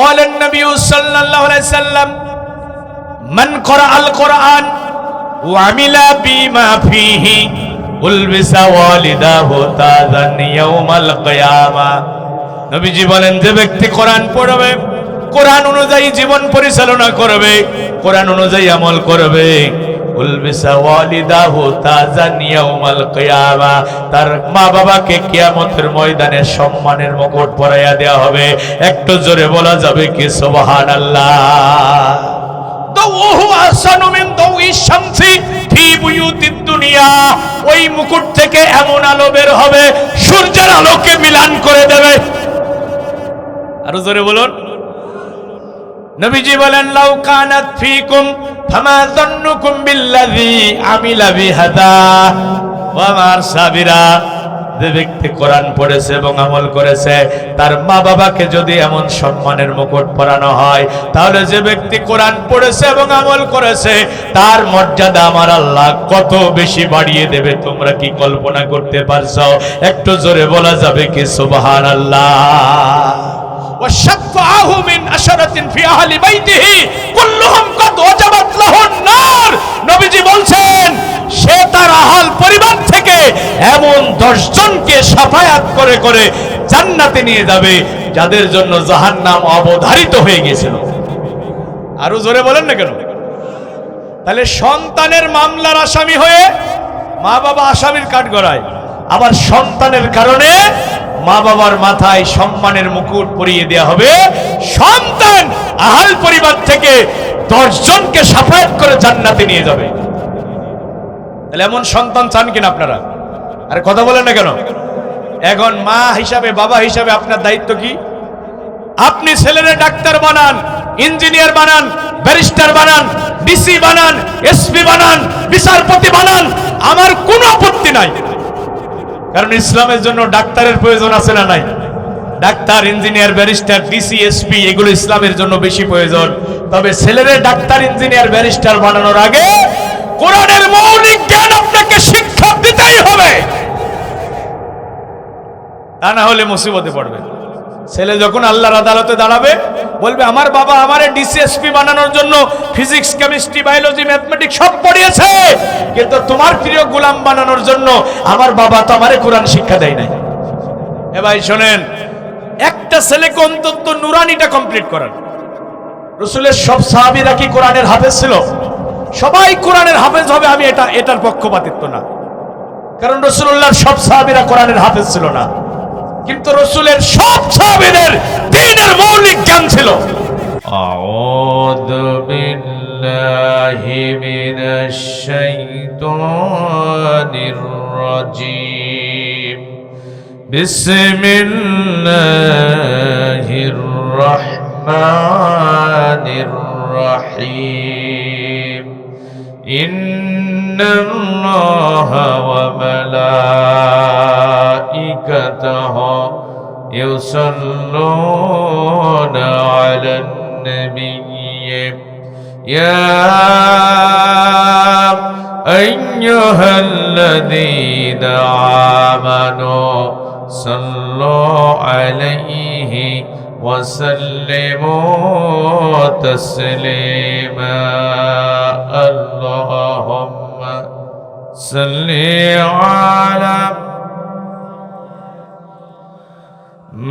قال النبي صلى الله عليه وسلم من قرأ القرآن وعمل بما فيه ألبس والداه تاجا يوم القيامة। নবীজি বলেন, যে ব্যক্তি কোরআন পড়বে, কোরআন অনুযায়ী জীবন পরিচালনা করবে, কোরআন অনুযায়ী আমল করবে, উলবিসা ওয়ালিদাহু তাজান ইয়াউমাল কিয়ামা, তার মা বাবাকে কিয়ামতের ময়দানে সম্মানের মুকুট পরাইয়া দেওয়া হবে। একটু জোরে বলা যাবে কি সুবহানাল্লাহ? দাওহু আহসানু মিন দাওই শামসি ফি বুয়ুতিদ দুনিয়া, ওই মুকুট থেকে এমন আলো বের হবে সূর্যের আলোকে মিলান করে দেবে। আরো জোরে বলুন। নবীজি বলেন, লাউ কানাত ফীকুম ফামা যান্নুকুম বিল্লাযী আমিলা বিহাদা ওয়া মার সাবিরা। যে ব্যক্তি কোরআন পড়েছে এবং আমল করেছে, তার মা বাবাকে যদি এমন সম্মানের মুকুট পরানো হয়, তাহলে যে ব্যক্তি কোরআন পড়েছে এবং আমল করেছে, তার মর্যাদা আমার আল্লাহ কত বেশি বাড়িয়ে দেবে তোমরা কি কল্পনা করতে পারছো? একটু জোরে বলা যাবে কি সুবহানাল্লাহ? وشفعه من أشرة في أهل بيته كلهم قد وجبت له النار। নবীজি বলছেন, সে তার আহল পরিবার থেকে এমন 10 জনকে শাফায়াত করে করে জান্নাতে নিয়ে যাবে যাদের জন্য জাহান্নাম অবধারিত হয়ে গিয়েছিল। আরো জোরে বলেন না কেন? তাহলে সন্তানের মামলার আসামি হয়ে মা বাবা আসামির কাঠগড়ায়, আবার সন্তানের কারণে মা বাবার মাথায় সম্মানের মুকুট পরিয়ে দেওয়া হবে। সন্তান আহল পরিবার থেকে 10 জনকে শাফায়াত করে জান্নাতে নিয়ে যাবে। তাহলে এমন সন্তান চান কিনা আপনারা? আরে কথা বলেন না কেন? এখন মা হিসাবে, বাবা হিসাবে আপনার দায়িত্ব কি? আপনি ছেলেরে ডাক্তার বানান, ইঞ্জিনিয়ার বানান, ব্যারিস্টার বানান, ডিসি বানান, এসপি বানান, বিচারপতি বানান, আমার কোনো আপত্তি নাই। কারণ ইসলামের জন্য ডাক্তারের প্রয়োজন আছে না নাই? Doctor, engineer, barrister, DC, SP এগুলো ইসলামের জন্য বেশি প্রয়োজন। তবে ছেলেরে ডাক্তার, ইঞ্জিনিয়ার, ব্যারিস্টার বানানোর আগে কোরআনের মৌলিক জ্ঞান আপনাকে শিক্ষা দিতেই হবে, তা না হলে মুসিবতে পড়বে। ছেলে যখন আল্লাহর আদালতে দাঁড়াবে, বলবে আমার বাবা আমারে ডিসিএসপি বানানোর জন্য ফিজিক্স, কেমিস্ট্রি, বায়োলজি, ম্যাথমেটিক্স সব পড়িয়েছে, কিন্তু তোমার প্রিয় গোলাম বানানোর জন্য আমার বাবা তো আমারে কোরআন শিক্ষা দেয় নাই। এ ভাই শোনেন, একটা ছেলেকে অন্তত নুরানিটা কমপ্লিট করান। রাসূলের সব সাহাবীরা কি কোরআনের হাফেজ ছিল? সবাই কোরআনের হাফেজ হবে, আমি এটার পক্ষপাতিত্ব না। কারণ রাসূলুল্লাহর সব সাহাবীরা কোরআনের হাফেজ ছিল না, কিন্তু রাসূলের সব সাহাবীদের দ্বীনের মৌলিক জ্ঞান ছিল। আউযু বিল্লাহি মিনাশ শাইতানির রাজীম। বিসমিল্লাহির রাহমানির রাহিম। ইন্নাল্লাহা ওয়া মালাইকাতাহু ইউসাল্লুনা আলান নাবিয়্যি ইয়া আইয়ুহাল্লাযীনা আমানু সাল্লু আলাইহি ওয়া সাল্লিমু তাসলিমা। আল্লাহুম্মা সাল্লি আলা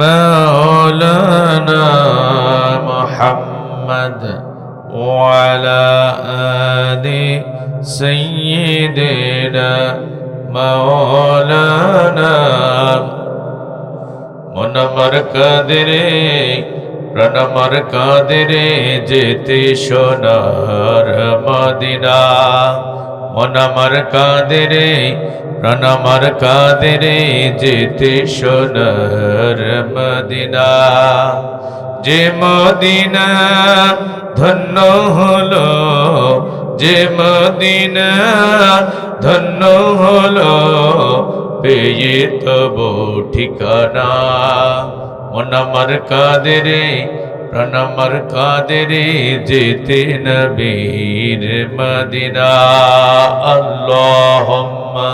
মাওলানা মুহাম্মদ ওয়া আলা আলি সাইয়্যিদিনা মাওলানা। মনমর কাদেরে প্রাণমর কাদেরে যেতে সোনার মদিনা। মনমর কাদেরে প্রাণমর কাদেরে যেতে সোনার মদিনা। যে মদিনা ধন্য হলো, যে মদিনা ধন্য হলো পেয়ে তব ঠিকানা। মনমর কাদেরে প্রাণমর কাদেরে যেতে নবীর মদিনা। আল্লাহুম্মা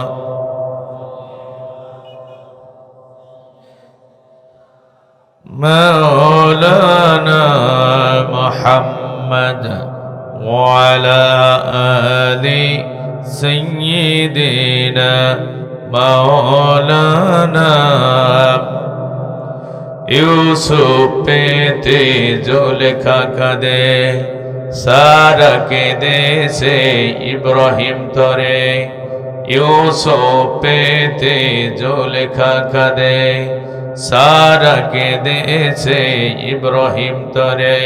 মাওলানা محمد وعلى آل سيدنا مولانا यूसुफ पे जुल्खा कदे सारा के दे से इब्राहिम तोरे यूसुफ पे जुल्खा कदे सारा के दे से इब्राहिम तोरे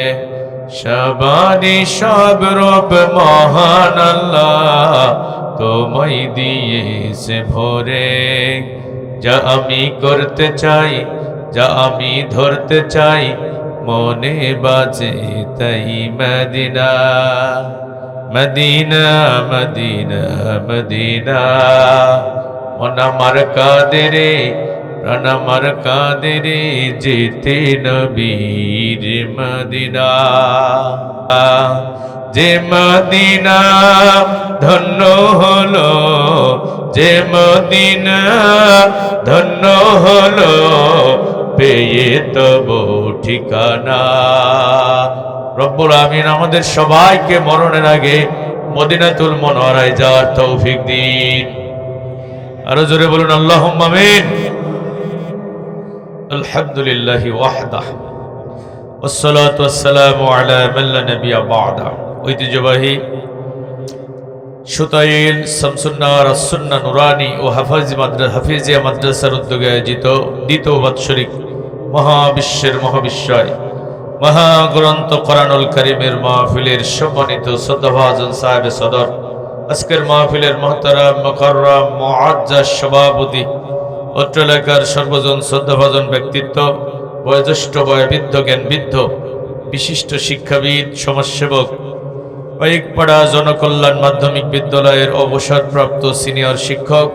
शबानी शब रूप महान अल्लाह तुम्हें दिए से भोरे जा अमी करते चाই যা আমি ধরতে চাই মনে বাজে তাই মদিনা মদিনা মদিনা মদিনা মন আমার কাঁদে রে প্রাণ আমার কাঁদে রে যেতে নবীর মদিনা যে মদিনা ধন্য হলো যে মদিনা ধন্য হলো পেয়ে তবু ঠিকানা রব্বুল আমিন আমাদের সবাইকে মরণের আগে মদিনাতুল মুনাওয়ারায় যাওয়ার তৌফিক দিন আরো জোরে বলুন আল্লাহুম্মা আমিন আলহামদুলিল্লাহি ওয়াহদাহ ওয়াসসালাতু ওয়াসসালামু আলা মান লা নাবিয়্যা বা'দা ঐতিহ্যবাহী সুতাইল শামসুন্নাহর সুন্নাহ নুরানি ও হাফিজিয়া মাদ্রাসার উদ্যোগে আয়োজিত দ্বিতীয় বাৎসরিক মহাবিশ্বের মহাবিশ্বয় মহাগ্রন্থ কোরআনুল কারীমের মাহফিলের সম্মানিত শ্রদ্ধাভাজন সাহেব সদর আজকের মাহফিলের মুহতারাম মুকাররম মুআজ্জাজ সভাপতি অত্র এলাকার সর্বজন শ্রদ্ধাভাজন ব্যক্তিত্ব বয়োজ্যেষ্ঠ বয়োবৃদ্ধ জ্ঞানবৃদ্ধ বিশিষ্ট শিক্ষাবিদ সমাজসেবক পাইকপাড়া জনকল্যাণ মাধ্যমিক বিদ্যালয়ের অবসরপ্রাপ্ত সিনিয়র শিক্ষক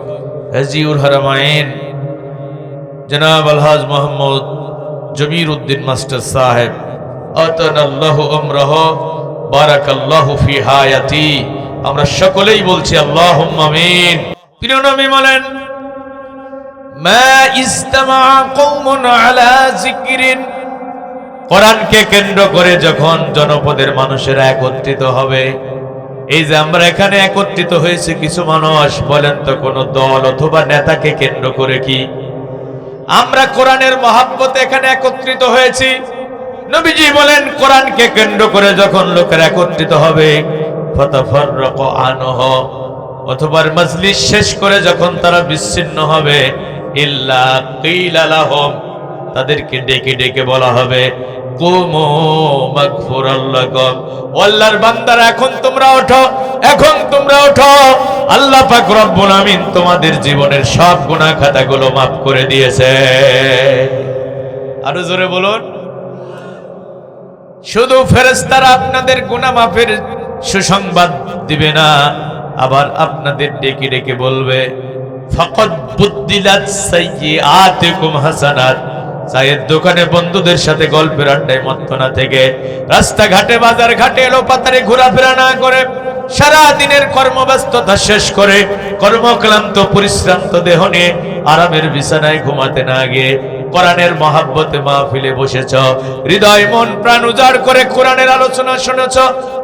হাজিউল হারামাইন জনাব আলহাজ মোহাম্মদ জমির উদ্দিন মাস্টার সাহেব আতানাল্লাহু আমরাহ বারাকাল্লাহু ফি হায়াতি আমরা সকলেই বলছি আল্লাহুম্মা আমিন প্রিয় নবী বলেন মা ইজতামা কওমুন আলা যিকরিন কোরআনকে কেন্দ্র করে যখন জনপদের মানুষেরা একত্রিত হবে এই যে আমরা এখানে একত্রিত হয়েছে কিছু মানুষ বলেন তো কোন দল অথবা নেতাকে কেন্দ্র করে কি আমরা কোরআনের মহব্বতে এখানে একত্রিত হয়েছি নবীজি বলেন কোরআনকে কেন্দ্র করে যখন লোকেরা একত্রিত হবে ফাতাফাররাকু আনহু অথবা মজলিস শেষ করে যখন তারা বিচ্ছিন্ন হবে ইল্লা কিলা লাহুম তাদেরকে ডেকে ডেকে বলা হবে কুমু মাগফুরাল লাকুম আল্লাহর বান্দারা এখন তোমরা ওঠো আল্লাহ পাক রব্বুল আমিন তোমাদের জীবনের সব গুনাহ খাতাগুলো maaf করে দিয়েছে আরো জোরে বলুন শুধু ফেরেশতারা আপনাদের গুনাহ মাফের সুসংবাদ দিবে না আবার আপনাদের ডেকে ডেকে বলবে ফাকাদ বুদ্দিলাত সাইয়্যাতিকুম হাসানাত চায়ের দোকানে বন্ধুদের সাথে গল্পের আড্ডায় মত্তনা থেকে রাস্তাঘাটে বাজার ঘাটে এলোপাতাড়ি ঘোরাফেরা না করে সারা দিনের কর্মব্যস্ততা শেষ করে কর্মক্লান্ত পরিশ্রান্ত দেহ নিয়ে আরামের বিছানায় ঘুমাতে না গিয়ে কোরআনের মহব্বতে মাহফিলে বসেছ হৃদয় মন প্রাণ উজাড় করে কোরআনের আলোচনা শুনেছ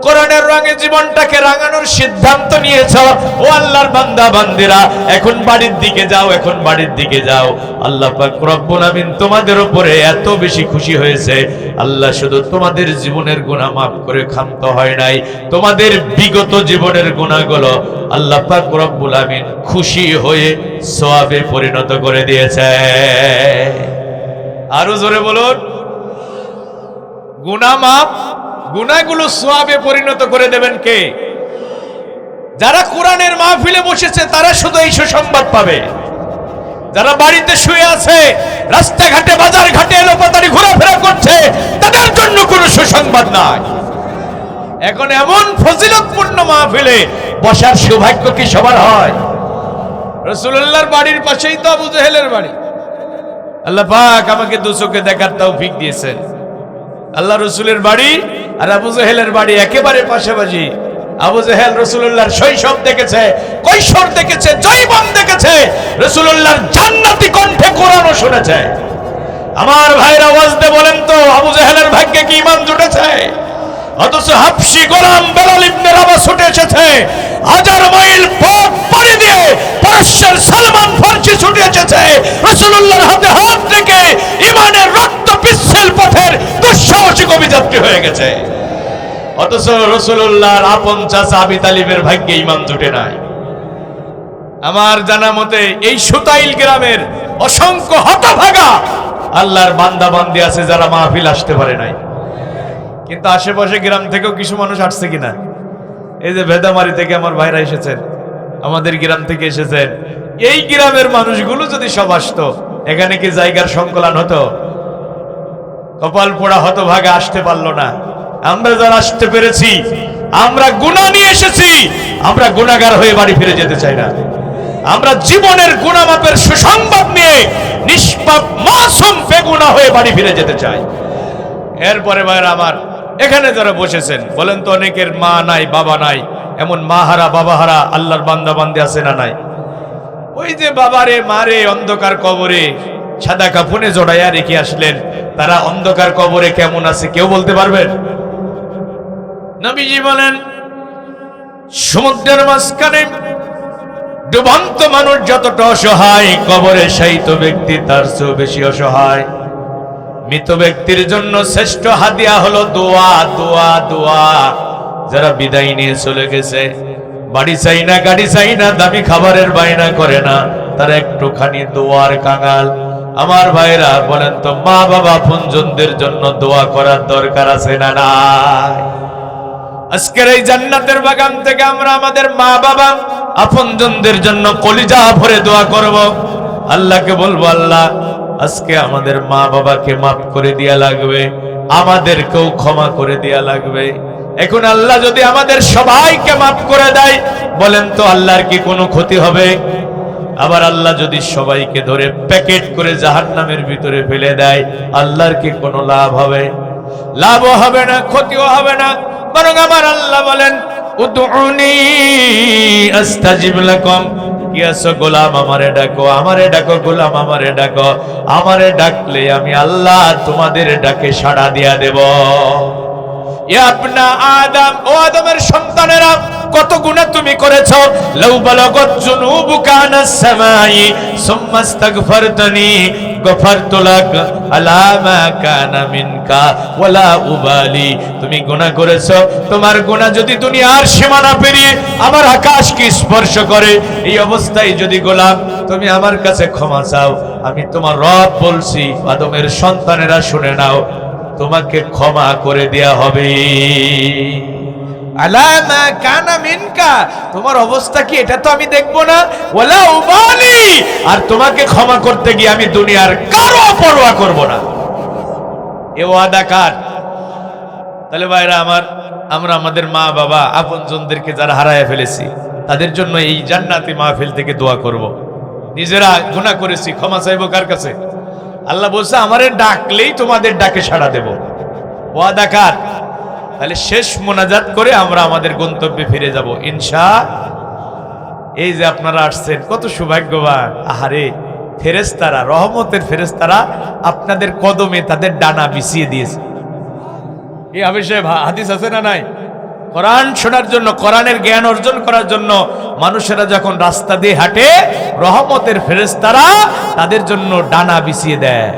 কোরআনের রঙে জীবনটাকে রাঙানোর সিদ্ধান্ত নিয়েছ ও আল্লাহর বান্দা বান্দিরা এখন বাড়ির দিকে যাও আল্লাহ পাক রব্বুল আমিন তোমাদের উপরে এত বেশি খুশি হয়েছে আল্লাহ শুধু তোমাদের জীবনের গুনাহ maaf করে ক্ষান্ত হয় নাই তোমাদের বিগত জীবনের গুনাহগুলো আল্লাহ পাক রব্বুল আমিন খুশি হয়ে সওয়াবে পরিণত করে দিয়েছে আরো জোরে বলুন গুনাহ maaf গুনাহগুলো সওয়াবে পরিণত করে দেবেন কে যারা কোরআনের মাহফিলে বসেছে তারা শুধু এই সুসংবাদ পাবে যারা বাড়িতে শুয়ে আছে রাস্তাঘাটে বাজার ঘাটে এলোপাতাড়ি ঘোরাফেরা করছে তাদের জন্য কোনো সুসংবাদ নাই এখন এমন ফজিলতপূর্ণ মাহফিলে বসার সৌভাগ্য কি সবার হয় রাসূলুল্লাহর বাড়ির পাশেই তো আবু জেহেলের বাড়ি আল্লাহ পাক আমাকে দু চোখে দেখার তৌফিক দিয়েছেন আল্লাহ রাসূলের বাড়ি আর আবু জেহেলের বাড়ি একেবারে পাশাপাশি আবু জেহেল রাসূলুল্লাহর শৈশব দেখেছে কৈশোর দেখেছে যৌবন দেখেছে রাসূলুল্লাহর জান্নাতি কণ্ঠে কোরআনও শুনেছে আমার ভাইরা ওয়াজ দে বলেন তো আবু জেহেলের ভাগ্যে কি ঈমান জুটেছে অথচ হাবশী গোলাম বেলাল ইবনে রাবাহ ছুটে এসেছে, 1000 মাইল পথ পাড়ি দিয়ে পারস্যের সালমান ফার্সি ছুটে এসেছে, রাসূলুল্লাহর হাতে হাত রেখে ঈমানের রক্ত পিচ্ছিল পথের দুঃসাহসিক অভিযাত্রী হয়ে গেছে। অথচ রাসূলুল্লাহর আপন চাচা আবু তালিবের ভাগ্যে ঈমান জুটে নাই। আমার জানা মতে এই সুতাইল গ্রামের অসংখ্য হতভাগা আল্লাহর বান্দা বান্দি আছে যারা মাহফিল আসতে পারে নাই, কিন্তু আশেপাশে গ্রাম থেকেও কিছু মানুষ আসছে কিনা? এই যে ভেদামারি থেকে আমার ভাইরা এসেছেন, আমাদের গ্রাম থেকে এসেছেন, এই গ্রামের মানুষগুলো যদি সব আসতো, এখানে কি জায়গার সংকলন হতো? কপাল পোড়া হতভাগা আসতে পারলো না। আমরা যারা আসতে পেরেছি, আমরা গুনাহ নিয়ে এসেছি, আমরা গুনাহগার হয়ে বাড়ি ফিরে যেতে চাই না। আমরা জীবনের গুনাহ মাপের সুসংবাদ নিয়ে নিষ্পাপ মাসুম বেগুনাহ হয়ে বাড়ি ফিরে যেতে চাই। এরপরে ভাইরা আমার, এখানে যারা বসেছেন, বলেন তো অনেকের মা নাই, বাবা নাই, এমন মা হারা বাবা হারা আল্লাহর বান্দা বান্দি আছে না নাই? ওই যে বাবারে মারে অন্ধকার কবরে সাদা কাফনে জড়াইয়া রেখে আসলেন, তারা অন্ধকার কবরে কেমন আছে কেউ বলতে পারবেন? নবীজি বলেন, সমুদ্রের মাঝখানে ডুবন্ত মানুষ যতটা অসহায়, কবরে শায়িত ব্যক্তি তার চেয়েও বেশি অসহায়। মৃত ব্যক্তির জন্য শ্রেষ্ঠ হাদিয়া হলো দোয়া, দোয়া, দোয়া। যারা বিদায় নিয়ে চলে গেছে, বাড়ি চাই না, গাড়ি চাই না, দামি খাবারের বায়না করে না, তারা একটুখানি দোয়ার কাঙাল। আমার ভাইরা বলেন তো, মা বাবা আপনজনদের জন্য দোয়া করার দরকার আছে না নাই? আজকের এই জান্নাতের বাগান থেকে আমরা আমাদের মা বাবা আপনজনদের জন্য কলিজা ভরে দোয়া করব। আল্লাহকে বলবো, আল্লাহ আজকে আমাদের মা বাবাকে মাফ করে দেয়া লাগবে, আমাদেরকেও ক্ষমা করে দেয়া লাগবে। এখন আল্লাহ যদি আমাদের সবাইকে মাফ করে দেয়, বলেন তো আল্লাহর কি কোনো ক্ষতি হবে? আবার আল্লাহ যদি সবাইকে ধরে প্যাকেট করে জাহান্নামের ভিতরে ফেলে দেয়, আল্লাহর কি কোনো লাভ হবে? লাভও হবে না, ক্ষতিও হবে না। বরং আমার আল্লাহ বলেন, উদউনি আস্তাজিব লাকুম। কি আছো গোলাম, আমারে ডাকো, আমারে ডাকো গোলাম, আমারে ডাকো, আমারে ডাকলে আমি আল্লাহ তোমাদের ডাকে সাড়া দিয়া দেব। ইয়া ইবনা আদম, ও আদমের সন্তানেরা, কত গুনাহ তুমি করেছো। লাউ বালাগাত যুনুবুকা আনাস সামাই সুম্মা ইস্তাগফারতানি গফারতু লাক আলা মা কানা মিনকা ওয়ালা উবালি। তুমি গুনাহ করেছো, তোমার গুনাহ যদি দুনিয়ার সীমানা পেরিয়ে আমার আকাশকে স্পর্শ করে, এই অবস্থায় যদি গোলাম তুমি আমার কাছে ক্ষমা চাও, আমি তোমার রব বলছি, আদমের সন্তানেরা শুনে নাও, তোমাকে ক্ষমা করে দেয়া হবে। আলা মা কানা মিনকা, তোমার অবস্থা কি এটা তো আমি দেখব না। ওয়ালা উবালি, আর তোমাকে ক্ষমা করতে গিয়ে আমি দুনিয়ার কারো পরোয়া করব না। এ ওয়াদা কার? তাহলে ভাইরা আমার, আমরা আমাদের মা বাবা আপনজনদেরকে যারা হারায় ফেলেছি, তাদের জন্য এই জান্নাতি মাহফিল থেকে দোয়া করব। নিজেরা গুনাহ করেছি, ক্ষমা চাইবো কার কাছে? আল্লাহ বলছে, আমারে ডাকলেই তোমাদের ডাকে সাড়া দেব। ওয়াদা কার? তাহলে শেষ মোনাজাত করে আমরা আমাদের গন্তব্যে ফিরে যাব ইনশাআল্লাহ। এই যে আপনারা আসছেন, কত সৌভাগ্যবান। আহারে, ফেরেশতারা, রহমতের ফেরেশতারা আপনাদের কদমে তাদের ডানা বিছিয়ে দিয়েছে। এই বিষয়ে হাদিস আছে না নাই? কোরআন শোনার জন্য, কোরআনের জ্ঞান অর্জন করার জন্য মানুষেরা যখন রাস্তা দিয়ে হাঁটে, রহমতের ফেরেশতারা তাদের জন্য ডানা বিছিয়ে দেয়।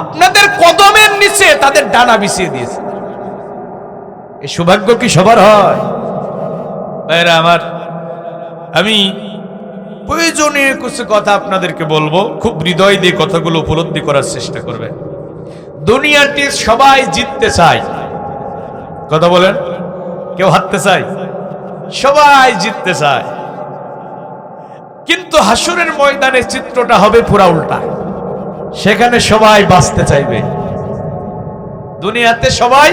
আপনাদের কদমের নিচে তাদের ডানা বিছিয়ে দিয়েছে। এই সৌভাগ্য কি সবার হয়? ভাইরা আমার, আমি প্রয়োজনীয় কিছু কথা আপনাদেরকে বলবো, খুব হৃদয় দিয়ে কথাগুলো উপলব্ধি করার চেষ্টা করবেন। দুনিয়াতে সবাই জিততে চায়, কথা বলেন, কেউ হারতে চায়? সবাই জিততে চায়, কিন্তু হাসরের ময়দানে চিত্রটা হবে পুরা উল্টা। সেখানে সবাই বাঁচতে চাইবে, দুনিয়াতে সবাই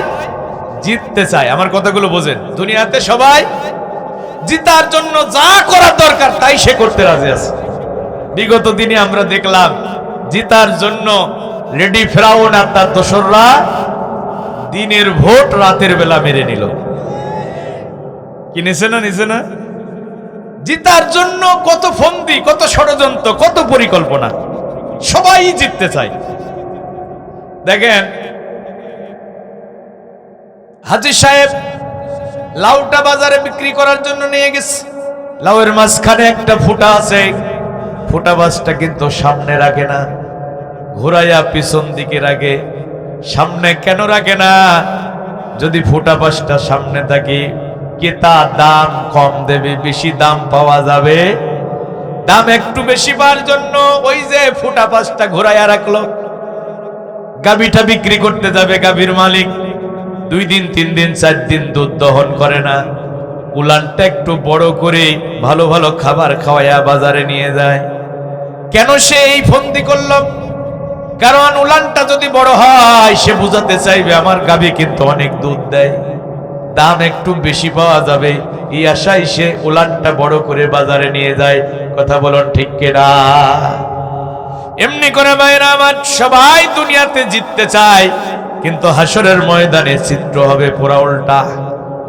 জিততে চায়। আমার কথাগুলো বোঝেন, দুনিয়াতে সবাই জিতার জন্য যা করার দরকার তাই সে করতে রাজি আছে। বিগত দিনে আমরা দেখলাম, জিতার জন্য লেডি ফেরাউন আর তার দোসররা দিনের ভোট রাতের বেলা মেরে নিল। কিনেছে না, নিছে না? জিতার জন্য কত ফন্দি, কত ষড়যন্ত্র, কত পরিকল্পনা। সবাই জিততে চায়। দেখেন, হাজী সাহেব লাউটা বাজারে বিক্রি করার জন্য নিয়ে গেছে। লাউয়ের মাঝখানে একটা ফুটা আছে, ফুটা বাসটা কিন্তু সামনে রাখে না, ঘুরাইয়া পিছন দিকে রাখে। সামনে কেন রাখে না? যদি ফুটা বাসটা সামনে থাকে ক্রেতা দাম কম দেবে, বেশি দাম পাওয়া যাবে। দাম একটু বেশি পাওয়ার জন্য ওই যে ফুটা বাসটা ঘুরাইয়া রাখলো। গাভীটা বিক্রি করতে যাবে, গাভীর মালিক 2 দিন 3 দিন 4 দিন দুধ দহন করে না, উলানটা একটু বড় করে ভালো ভালো খাবার খাওয়াইয়া বাজারে নিয়ে যায়। কেন সে এই ফন্দি করল? কারণ উলানটা যদি বড় হয় সে বুঝাতে চাইবে আমার গাভী কিন্তু অনেক দুধ দেয়, দাম একটু বেশি পাওয়া যাবে, এই আশায় সে উলানটা বড় করে বাজারে নিয়ে যায়। কথা বলুন ঠিক কিনা? এমনি করে ভাইরা আমার, সবাই দুনিয়াতে জিততে চায়, কিন্তু হাসরের ময়দানে চিত্র হবে পুরা উল্টা।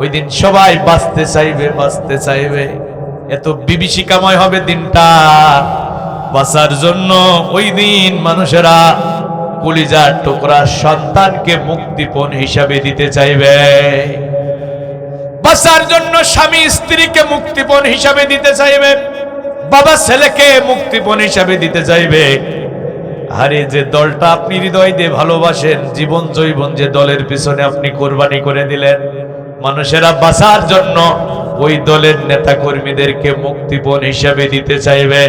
ওই দিন সবাই বাঁচতে চাইবে, বাঁচতে চাইবে, এত বিভীষিকাময় হবে দিনটা। বাঁচার জন্য ওই দিন মানুষেরা কলিজার টুকরা সন্তানকে মুক্তিপণ হিসাবে দিতে চাইবে। বাঁচার জন্য স্বামী স্ত্রীকে মুক্তিপণ হিসাবে দিতে চাইবে, বাবা ছেলেকে মুক্তিপণ হিসাবে দিতে চাইবে। আরে যে দলটা আপনি হৃদয় দিয়ে ভালোবাসেন, জীবন জৈবন যে দলের পিছনে আপনি কোরবানি করে দিলেন, মানুষেরা বাঁচার জন্য ওই দলের নেতা কর্মীদেরকে মুক্তিপণ হিসাবে দিতে চাইবে।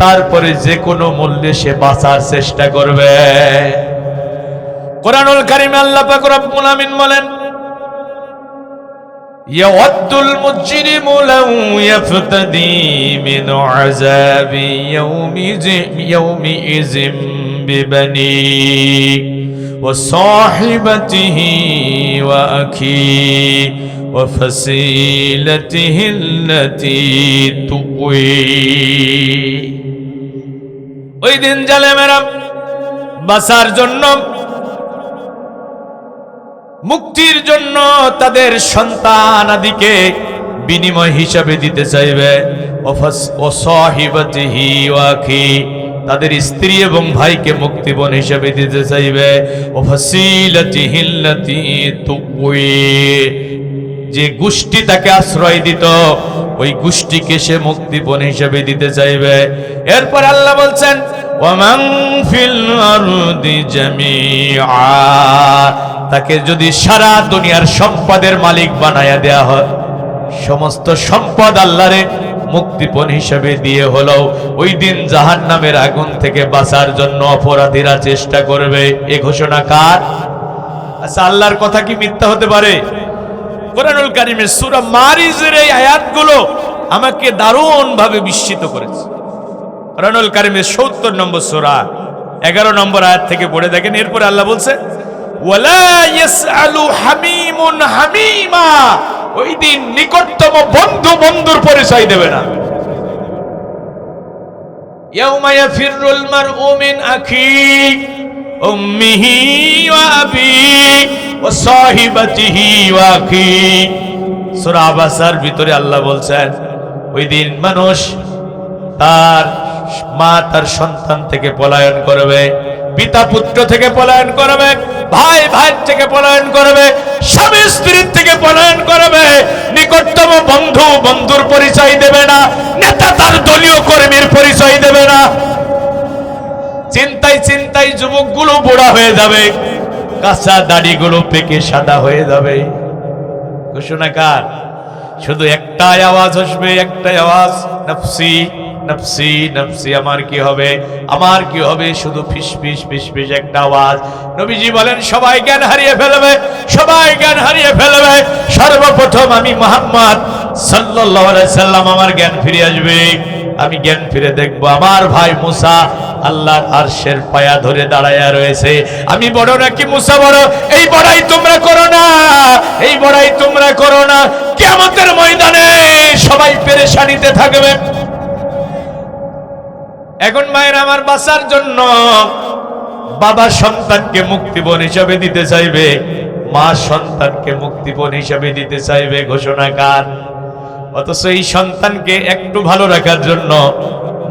তারপরে যে কোনো মূল্যে সে বাঁচার চেষ্টা করবে। কোরআনুল কারীমে আল্লাহ পাক রব্বুল আমিন বলেন, ইয়াওয়াদ্দুল মুজরিমু লাউ ইয়াফতাদি মিন আযাবি ইয়াউমিইযিম বিবানি ওয়া সাহিবাতিহি ওয়া আখি ওয়া ফাসিলাতিহি আল্লাতী তুওয়ি। ওই দিন জালেমেরা বাঁচার জন্য, মুক্তির জন্য তাদের সন্তান আদিকে বিনিময় হিসাবে দিতে চাইবে। ও সাহিবাতিহি ওয়া আখি, তাদের স্ত্রী এবং ভাইকে মুক্তিপণ হিসাবে দিতে চাইবে। ও ফাসিলাতিহি আল্লাতী তুওয়ি, যে গোষ্ঠী তাকে আশ্রয় দিত ওই গোষ্ঠীকে সে মুক্তিপণ হিসাবে দিতে চাইবে। এরপর আল্লাহ বলছেন, ওয়ামান ফিল আরদি জামিআ, তাকে যদি সারা দুনিয়ার সম্পদের মালিক বানায়া দেয়া হয়, সমস্ত সম্পদ আল্লাহরে মুক্তিপণ হিসাবে দিয়ে হলো ওই দিন জাহান্নামের আগুন থেকে বাঁচার জন্য অপরাধীরা চেষ্টা করবে। এ ঘোষণা কার? আচ্ছা, আল্লাহর কথা কি মিথ্যা হতে পারে? কোরআনুল কারীমের সূরা মারিজের এই আয়াতগুলো আমাকে দারুণ ভাবে বিস্মিত করেছে। কোরআনুল কারীমের ৭০ নম্বর সূরা 11 নম্বর আয়াত থেকে পড়ে দেখেন। এরপর আল্লাহ বলছে, ওয়ালা ইয়াসআলু হামিমুন হামিমা, ওই দিন নিকটতম বন্ধু বন্ধুর পরিচয় দেবে না। ইয়াউমা ইয়াফিরুল মারউ মিন আখি উম্মিহি ওয়া আবি ওয়া সাহিবাতিহি ওয়া আখি। সূরা আবাসার ভিতরে আল্লাহ বলছেন, ওই দিন মানুষ তার মা তার সন্তান থেকে পলায়ন করবে, পিতা পুত্র থেকে পলায়ন করবে, ভাই ভাইয়ের থেকে পলায়ন করবে, স্বামী স্ত্রীর থেকে পলায়ন করবে। নিকটতম বন্ধু বন্ধুর পরিচয় দেবে না, নেতা তার দলীয় কর্মীর পরিচয় দেবে না। চিন্তায় চিন্তায় যুবকগুলো বুড়া হয়ে যাবে, কাঁচা দাড়িগুলো পেকে সাদা হয়ে যাবে। ঘোষণা কার? শুধু একটাই আওয়াজ আসবে, একটাই আওয়াজ, নফসি নফসি নফসি, আমার কি হবে, আমার কি হবে, শুধু ফিসফিস ফিসফিস একটা আওয়াজ। নবীজি বলেন, সবাই জ্ঞান হারিয়ে ফেলবে, সবাই জ্ঞান হারিয়ে ফেলবে। সর্বপ্রথম আমি মুহাম্মদ সাল্লাল্লাহু আলাইহি সাল্লাম, আমার জ্ঞান ফিরে আসবে। আমি জ্ঞান ফিরে দেখবো আমার ভাই মুসা আল্লাহর আরশের পায়া ধরে দাঁড়ায়া রয়েছে। আমি বড় নাকি মুসা বড়? এই বড়াই তোমরা করো না, এই বড়াই তোমরা করো না। কিয়ামতের ময়দানে সবাই পেরেশানিতে থাকবে। এখন মায়ের আমার বাঁচার জন্য বাবা সন্তানকে মুক্তিপণ হিসাবে দিতে চাইবে, মা সন্তানকে মুক্তিপণ হিসাবে দিতে চাইবে। ঘোষণা কার? অথচ এই সন্তানকে একটু ভালো রাখার জন্য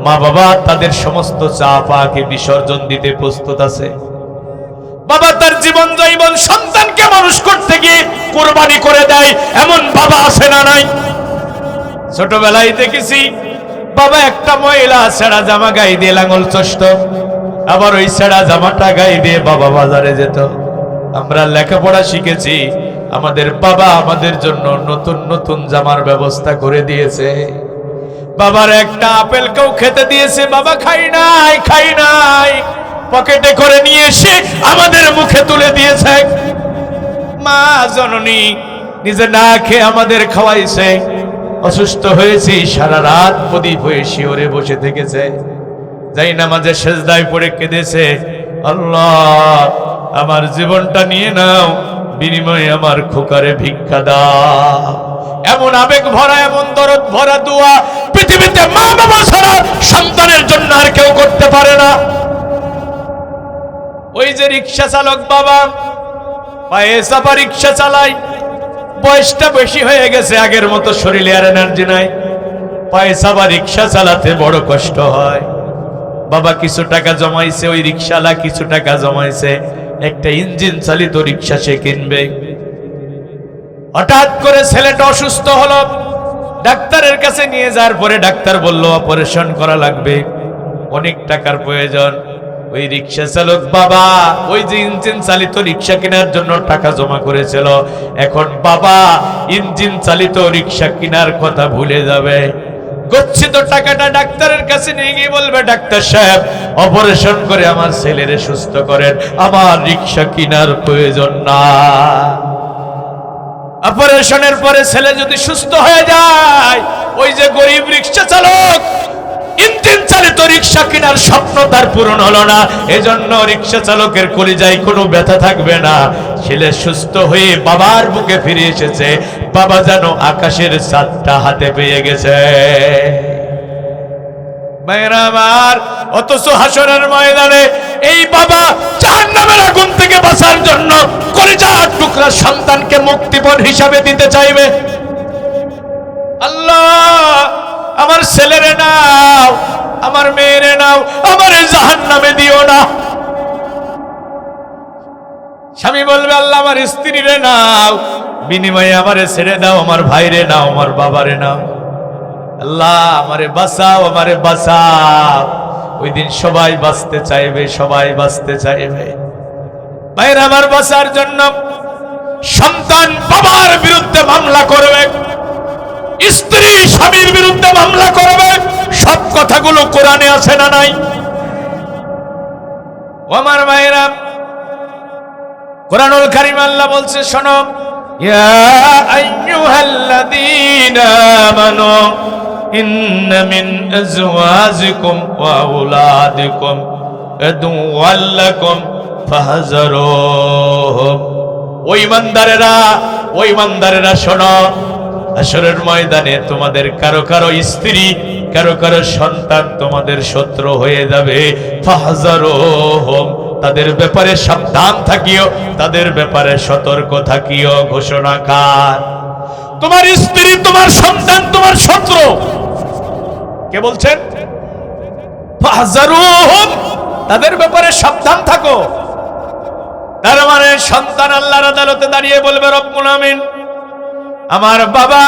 মা বাবা তাদের সমস্ত চা পাকে বিসর্জন দিতে প্রস্তুত আছে। বাবা তার জীবন জৈবন সন্তানকে মানুষ করতে গিয়ে কুরবানি করে দেয়, এমন বাবা আছে না নাই? ছোটবেলায় দেখেছি বাবা একটা মহিলা ছেঁড়া জামা গায়ে দিয়ে লাঙল চষত, আবার ওই ছেঁড়া জামাটা গায়ে দিয়ে বাবা বাজারে যেত। আমরা লেখাপড়া শিখেছি, আমাদের বাবা আমাদের জন্য নতুন নতুন জামার ব্যবস্থা করে দিয়েছে। বাবার একটা আপেল কেউ খেতে দিয়েছে, বাবা খাই নাই, পকেটে করে নিয়ে এসে আমাদের মুখে তুলে দিয়েছে। মা জননী নিজে না খেয়ে আমাদের খাওয়াইছে। অসুস্থ হয়েছি, সারা রাত প্রদীপ হয়ে শিওরে বসে থেকেছে, যাই নামাজে সেজদায় পড়ে কেঁদেছে, আল্লাহ আমার জীবনটা নিয়ে নাও, বিনিময়ে আমার খোকারে ভিক্ষা দাও। এমন আবেগ ভরা, এমন দরদ ভরা দোয়া পৃথিবীতে মা বাবা ছাড়া সন্তানের জন্য আর কেউ করতে পারে না। ওই যে রিক্সা চালক বাবা পায়ে চাপা রিক্সা চালায়, বয়সটা বেশি হয়ে গেছে, আগের মতো শরীরে আর এনার্জি নাই, পায়ে চাপা রিক্সা চালাতে বড় কষ্ট হয়। বাবা কিছু টাকা জমাইছে, ওই রিক্সাওয়ালা কিছু টাকা জমাইছে, একটা ইঞ্জিন চালিত রিক্সা সে কিনবে। হঠাৎ করে ছেলেটা অসুস্থ হলো, ডাক্তারের কাছে নিয়ে যাওয়ার পরে ডাক্তার বলল অপারেশন করা লাগবে, অনেক টাকার প্রয়োজন। ওই রিক্সা চালক বাবা ওই যে ইঞ্জিন চালিত রিক্সা কেনার জন্য টাকা জমা করেছিল, এখন বাবা ইঞ্জিন চালিত রিক্সা কেনার কথা ভুলে যাবে। গচ্ছিত টাকাটা ডাক্তারের কাছে নিয়ে গিয়ে বলবে, ডাক্তার সাহেব অপারেশন করে আমার ছেলেরে সুস্থ করেন, আমার রিক্সা কেনার প্রয়োজন না। অপারেশনের পরে ছেলে যদি সুস্থ হয়ে যায়, ওই যে গরিব রিক্সা চালক ইঞ্জিন চালিত রিক্সা কেনার স্বপ্ন তার পূরণ হলো না। এজন্য রিক্সা চালকের কলিজায় কোনো ব্যথা থাকবে না। ছেলে সুস্থ হয়ে বাবার বুকে ফিরে এসেছে, বাবা যেন আকাশের চাঁদটা হাতে পেয়ে গেছে। মায়েরা আমার, অথচ হাসরের ময়দানে এই বাবা জাহান্নামের আগুন থেকে বাঁচার জন্য কলিজার টুকরা সন্তানকে মুক্তিপণ হিসাবে দিতে চাইবে। আল্লাহ আমার ছেলেরে নাও, আমার মেয়েরে নাও, আমার জাহান্নামে দিও না। স্বামী বলবে, আল্লাহ আমার স্ত্রীরে নাও, বিনিময়ে আমারে ছেড়ে দাও, আমার ভাইরে নাও, আমার বাবারে নাও। আল্লাহ আমারে বাঁচাও, আমারে বাঁচাও। ওই দিন সবাই বাঁচতে চাইবে, সবাই বাঁচতে চাইবে। ভাইয়ের আমার বাঁচার জন্য সন্তান বাবার বিরুদ্ধে মামলা করবে, স্ত্রী স্বামীর বিরুদ্ধে মামলা করবে। সব কথাগুলো কোরআনে আছে না নাই? ও আমার ভাইয়েরা, কোরআনুল কারীম আল্লাহ বলছে, শোনো, ইয়া আইয়ুহাল্লাযীনা আমানু ইন্না মিন আজওয়াজিকুম ওয়া আওলাদিকুম আদুওয়াল লাকুম ফাহযারুহুম। ও ঈমানদারেরা শোনো, হাসরের ময়দানে তোমাদের কারো কারো স্ত্রী, কারো কারো সন্তান তোমাদের শত্রু হয়ে যাবে। ফাহযারুহুম, তাদের ব্যাপারে সাবধান থাকিও, তাদের ব্যাপারে সতর্ক থাকিও। ঘোষণা কার? তোমার স্ত্রী, তোমার সন্তান তোমার শত্রু। কে বলছেন? ফাহযারুহুম, তাদের ব্যাপারে সাবধান থাকো। তার মানে সন্তান আল্লাহর আদালতে দাঁড়িয়ে বলবে, রব্বুল আমিন, আমার বাবা,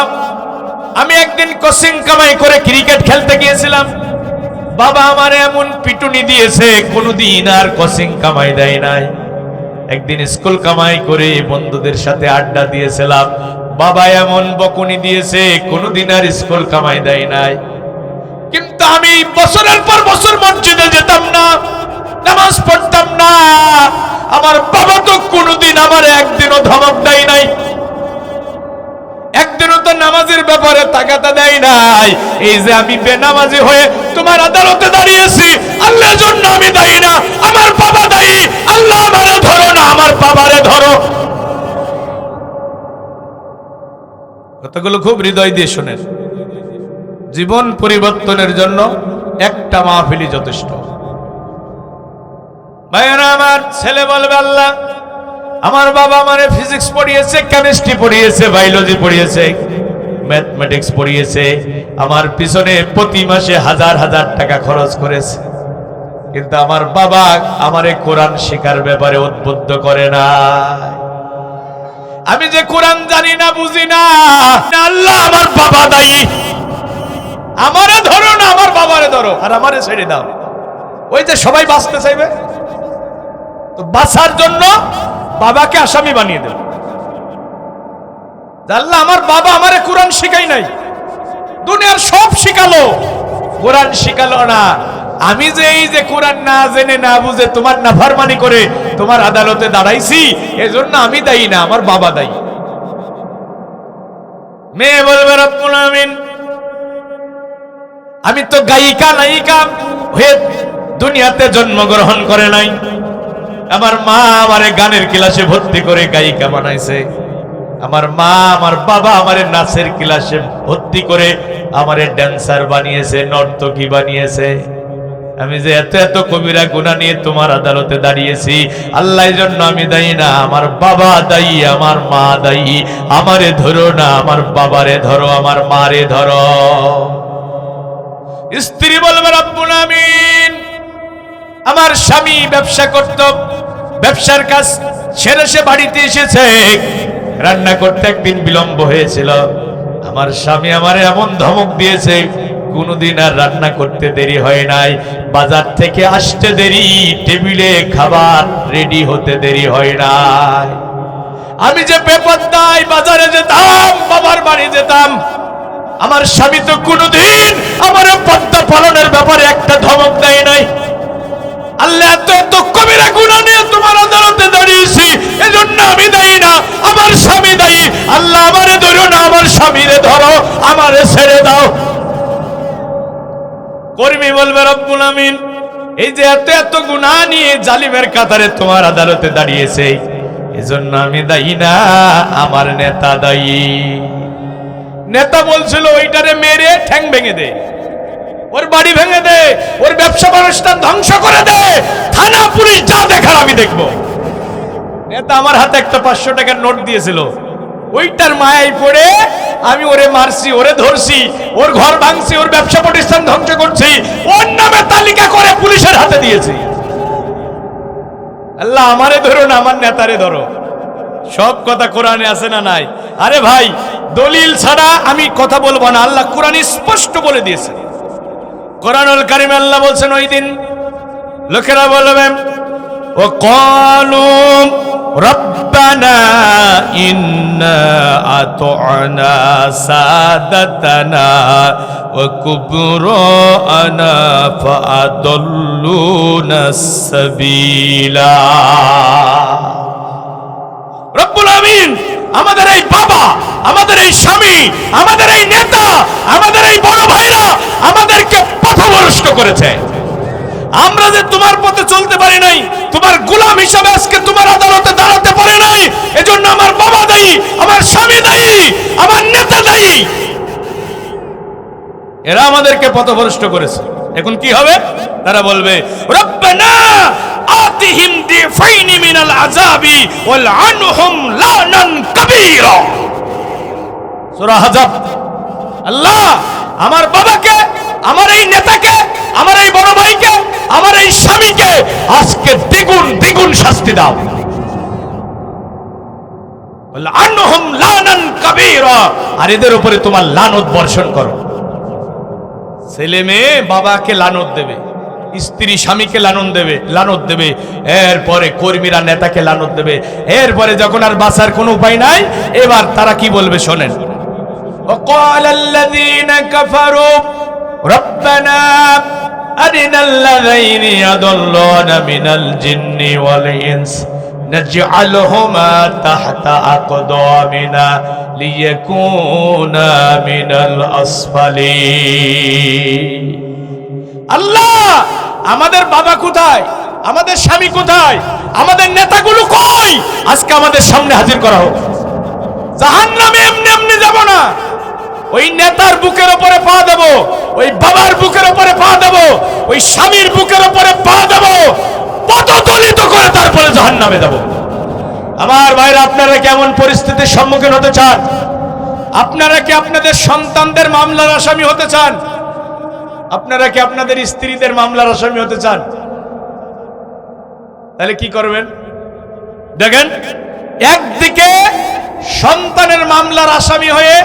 আমি একদিন কোচিং কামাই করে ক্রিকেট খেলতে গিয়েছিলাম, বাবা আমারে এমন পিটুনি দিয়েছে, কোনোদিন আর কোচিং কামাই দেয় নাই। একদিন স্কুল কামাই করে বন্ধুদের সাথে আড্ডা দিয়েছিলাম, বাবা এমন বকুনি দিয়েছে, কোনোদিন আর স্কুল কামাই দেয় নাই। কিন্তু আমি বছরের পর বছর মসজিদে যেতাম না, নামাজ পড়তাম না, আমার বাবা তো কোনোদিন আমার একদিনও ধমক দেয় নাই, একদিনও তো নামাজের ব্যাপারে তাগাদা দেয় নাই। এই যে আমি বেনামাজি হয়ে তোমার আদালতে দাঁড়িয়েছি, আল্লাহর জন্য আমি দায়ী না, আমার বাবা দায়ী। আল্লাহ আমারে ধরো না, আমার বাবারে ধরো। কথাগুলো খুব হৃদয় দিয়ে শোনেন। জীবন পরিবর্তনের জন্য একটা মাহফিলই যথেষ্ট। ভাইয়েরা আমার, ছেলে বলবে, আল্লাহ আমার বাবা আমারে ফিজিক্স পড়িয়েছে, কেমিস্ট্রি পড়িয়েছে, বায়োলজি পড়িয়েছে, ম্যাথমেটিক্স পড়িয়েছে, আমার পিছনে প্রতি মাসে হাজার হাজার টাকা খরচ করেছে। কিন্তু আমার বাবা আমারে কোরআন শেখার ব্যাপারে উদ্বুদ্ধ করে না। আমি যে কোরআন জানি না, বুঝি না, আল্লাহ আমার বাবা দায়ী। আমারে ধরো না, আমার বাবারে ধরো, আর আমারে ছেড়ে দাও। ওই যে সবাই বাঁচতে চাইবে, তো বাঁচার জন্য বাবাকে আসামি বানিয়ে দেব। আল্লাহ আমার বাবা আমারে কোরআন শিখাই নাই, দুনিয়ার সব শিখালো, কোরআন শিখালো না। আমি যে এই যে কোরআন না জেনে না বুঝে তোমার নাফরমানি করে তোমার আদালতে দাঁড়াইছি, এজন্য আমি দায়ী না, আমার বাবা দায়ী। মেয়ে বলবে রব্বুল আমিন, আমি তো গায়িকা নায়িকা হয়ে দুনিয়াতে জন্মগ্রহণ করে নাই। আমার মা আমারে গানের ক্লাসে ভর্তি করে গায়িকা বানাইছে। আমার মা আমার বাবা আমারে নাচের ক্লাসে ভর্তি করে আমারে ড্যান্সার বানিয়েছে, নর্তকী বানিয়েছে। আমি যে এত এত কবিরা গুনাহ নিয়ে তোমার আদালতে দাঁড়িয়েছি, আল্লাহর জন্য আমি দায়ী না, আমার বাবা দায়ী, আমার মা দায়ী। আমারে ধরো না, আমার বাবারে ধরো, আমার মারে ধরো। স্ত্রী বলবে রব্বুল আমিন, আমার স্বামী ব্যবসা করত, ব্যবসার কাজ ছেড়ে সে বাড়িতে এসেছে, রান্না করতে একদিন বিলম্ব হয়েছিল। আমার স্বামী আমারে এমন ধমক দিয়েছে, কোনদিন আর রান্না করতে দেরি হয় নাই, বাজার থেকে আসতে দেরি, টেবিলে খাবার রেডি হতে দেরি হয় নাই। আমি যে বেপরদায় বাজারে যেতাম, বাবার বাড়ি যেতাম, আমার স্বামী তো কোনদিন আমার পর্দা পালনের ব্যাপারে একটা ধমক দেয় নাই। আল্লাহ এত এত কবিরা গুনাহ নিয়ে তোমার আদালতে দাঁড়িয়েছি, এজন্য আমি দায়ী না, আমার স্বামী দায়ী। আল্লাহ আমারে ধরো না, আমার স্বামীরে ধরো, আমারে ছেড়ে দাও। কর্মী বলবে রব্বুল আমিন, এই যে এত এত গুনাহ নিয়ে জালিমের কাতারে তোমার আদালতে দাঁড়িয়েছে, এজন্য আমি দায়ী না, আমার নেতা দায়ী। নেতা বলছিল ওইটারে মেরে ঠ্যাং ভেঙে দে, ওর বাড়ি ভেঙে দে, ওর ব্যবসা প্রতিষ্ঠান ধ্বংস করে দে, থানা পুলিশ যা দেখার আমি দেখব। নেতা আমার হাতে একটা 500 টাকার নোট দিয়েছিল, ওইটার মায়ায় পড়ে আমি ওরে মারছি, ওরে ধরছি, ওর ঘর ভাঙছি, ওর ব্যবসা প্রতিষ্ঠান ধ্বংস করছি, ওর নামে তালিকা করে পুলিশের হাতে দিয়েছি। আল্লাহ আমারে ধরো না, আমার নেতারে ধরো। সব কথা কোরআনে আছে না নাই? আরে ভাই, দলিল ছাড়া আমি কথা বলবো না, আল্লাহ কোরআনে স্পষ্ট বলে দিয়েছে। কোরআনুল কারীমে আল্লাহ বলছেন, ওই দিন লোকেরা বলবে, ও ক্বালু রব্বানা ইন্না আতআনা সাদাতানা ওয়া কুবরানা ফাআদাল্লুনা সাবিলা। রব্বুল আমিন আমাদের এই বাবা, আমাদের এই স্বামী, আমাদের এই নেতা, আমাদের এই বড় ভাইরা আমাদেরকে পথভ্রষ্ট করেছে। আমরা যে তোমার পথে চলতে পারি নাই, তোমার গোলাম হিসাবে আজকে তোমার আদালতে দাঁড়াতে পারি নাই, এজন্য আমার বাবা দায়ী, আমার স্বামী দায়ী, আমার নেতা দায়ী। এরা আমাদেরকে পথভ্রষ্ট করেছে। এখন কি হবে? তারা বলবে, রব্বানা আতিহিম দিফাইনি মিনাল আযাবি ওয়াল আনহুম লানান কাবীরা। সূরা আহজাব। আল্লাহ আমার বাবাকে, আমার এই নেতাকে, আমার এই বড় ভাইকে, আমার এই স্বামীকে আজকে দ্বিগুণ দ্বিগুণ শাস্তি দাও। ওয়াল আনহুম লানান কাবীরা, আর এদের উপরে তোমার লানত বর্ষণ করো। ছেলে মেয়ে বাবাকে লানত দেবে, স্ত্রী স্বামীকে লানত দেবে, এরপরে কর্মীরা নেতাকে লানত দেবে। এরপরে যখন আর বাঁচার কোনো উপায় নাই, এবার তারা কি বলবে শোনেন। وقال الذين كفروا ربنا أرنا الذين يضلون من الجن والإنس نجعلهما تحت أقدامنا ليكونا من الأسفلين। আল্লাহ আমাদের বাবা কোথায়, আমাদের স্বামী কোথায়, আমাদের নেতাগুলো কই? আজকে আমাদের সামনে হাজির করা হোক। জাহান্নামে এমনি এমনি যাব না, ওই নেতার বুকের উপরে পা দেব, ওই বাবার বুকের উপরে পা দেব, ওই স্বামীর বুকের উপরে পা দেব, পদদলিত করে তারপরে জাহান্নামে দেব। আমার ভাইরা, আপনারা কেমন পরিস্থিতির সম্মুখীন হতে চান? আপনারা কি আপনাদের সন্তানদের মামলার আসামি হতে চান? আপনারা কি আপনাদের স্ত্রীদের মামলার আসামি হতে চান? তাহলে কি করবেন দেখেন, একদিকে সন্তানের মামলার আসামি হয়ে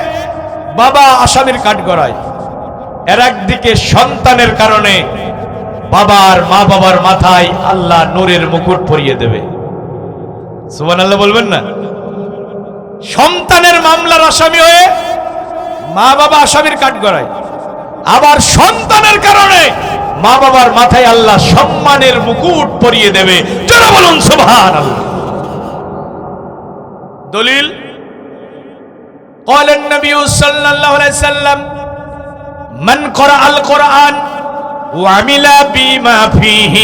বাবা আসামির কাঠগড়ায়, এর একদিকে সন্তানের কারণে মা বাবার মাথায় আল্লাহ নূরের মুকুট পরিয়ে দেবে। সুবহানাল্লাহ বলবেন না? সন্তানের মামলার আসামি হয়ে মা বাবা আসামির কাঠগড়ায়, আবার সন্তানের কারণে মা বাবার মাথায় আল্লাহ সম্মানের মুকুট পরিয়ে দেবে। যারা বলুন সুবহানাল্লাহ। দলিল قال النبي صلى الله عليه وسلم من قرأ القرآن وعمل بما فيه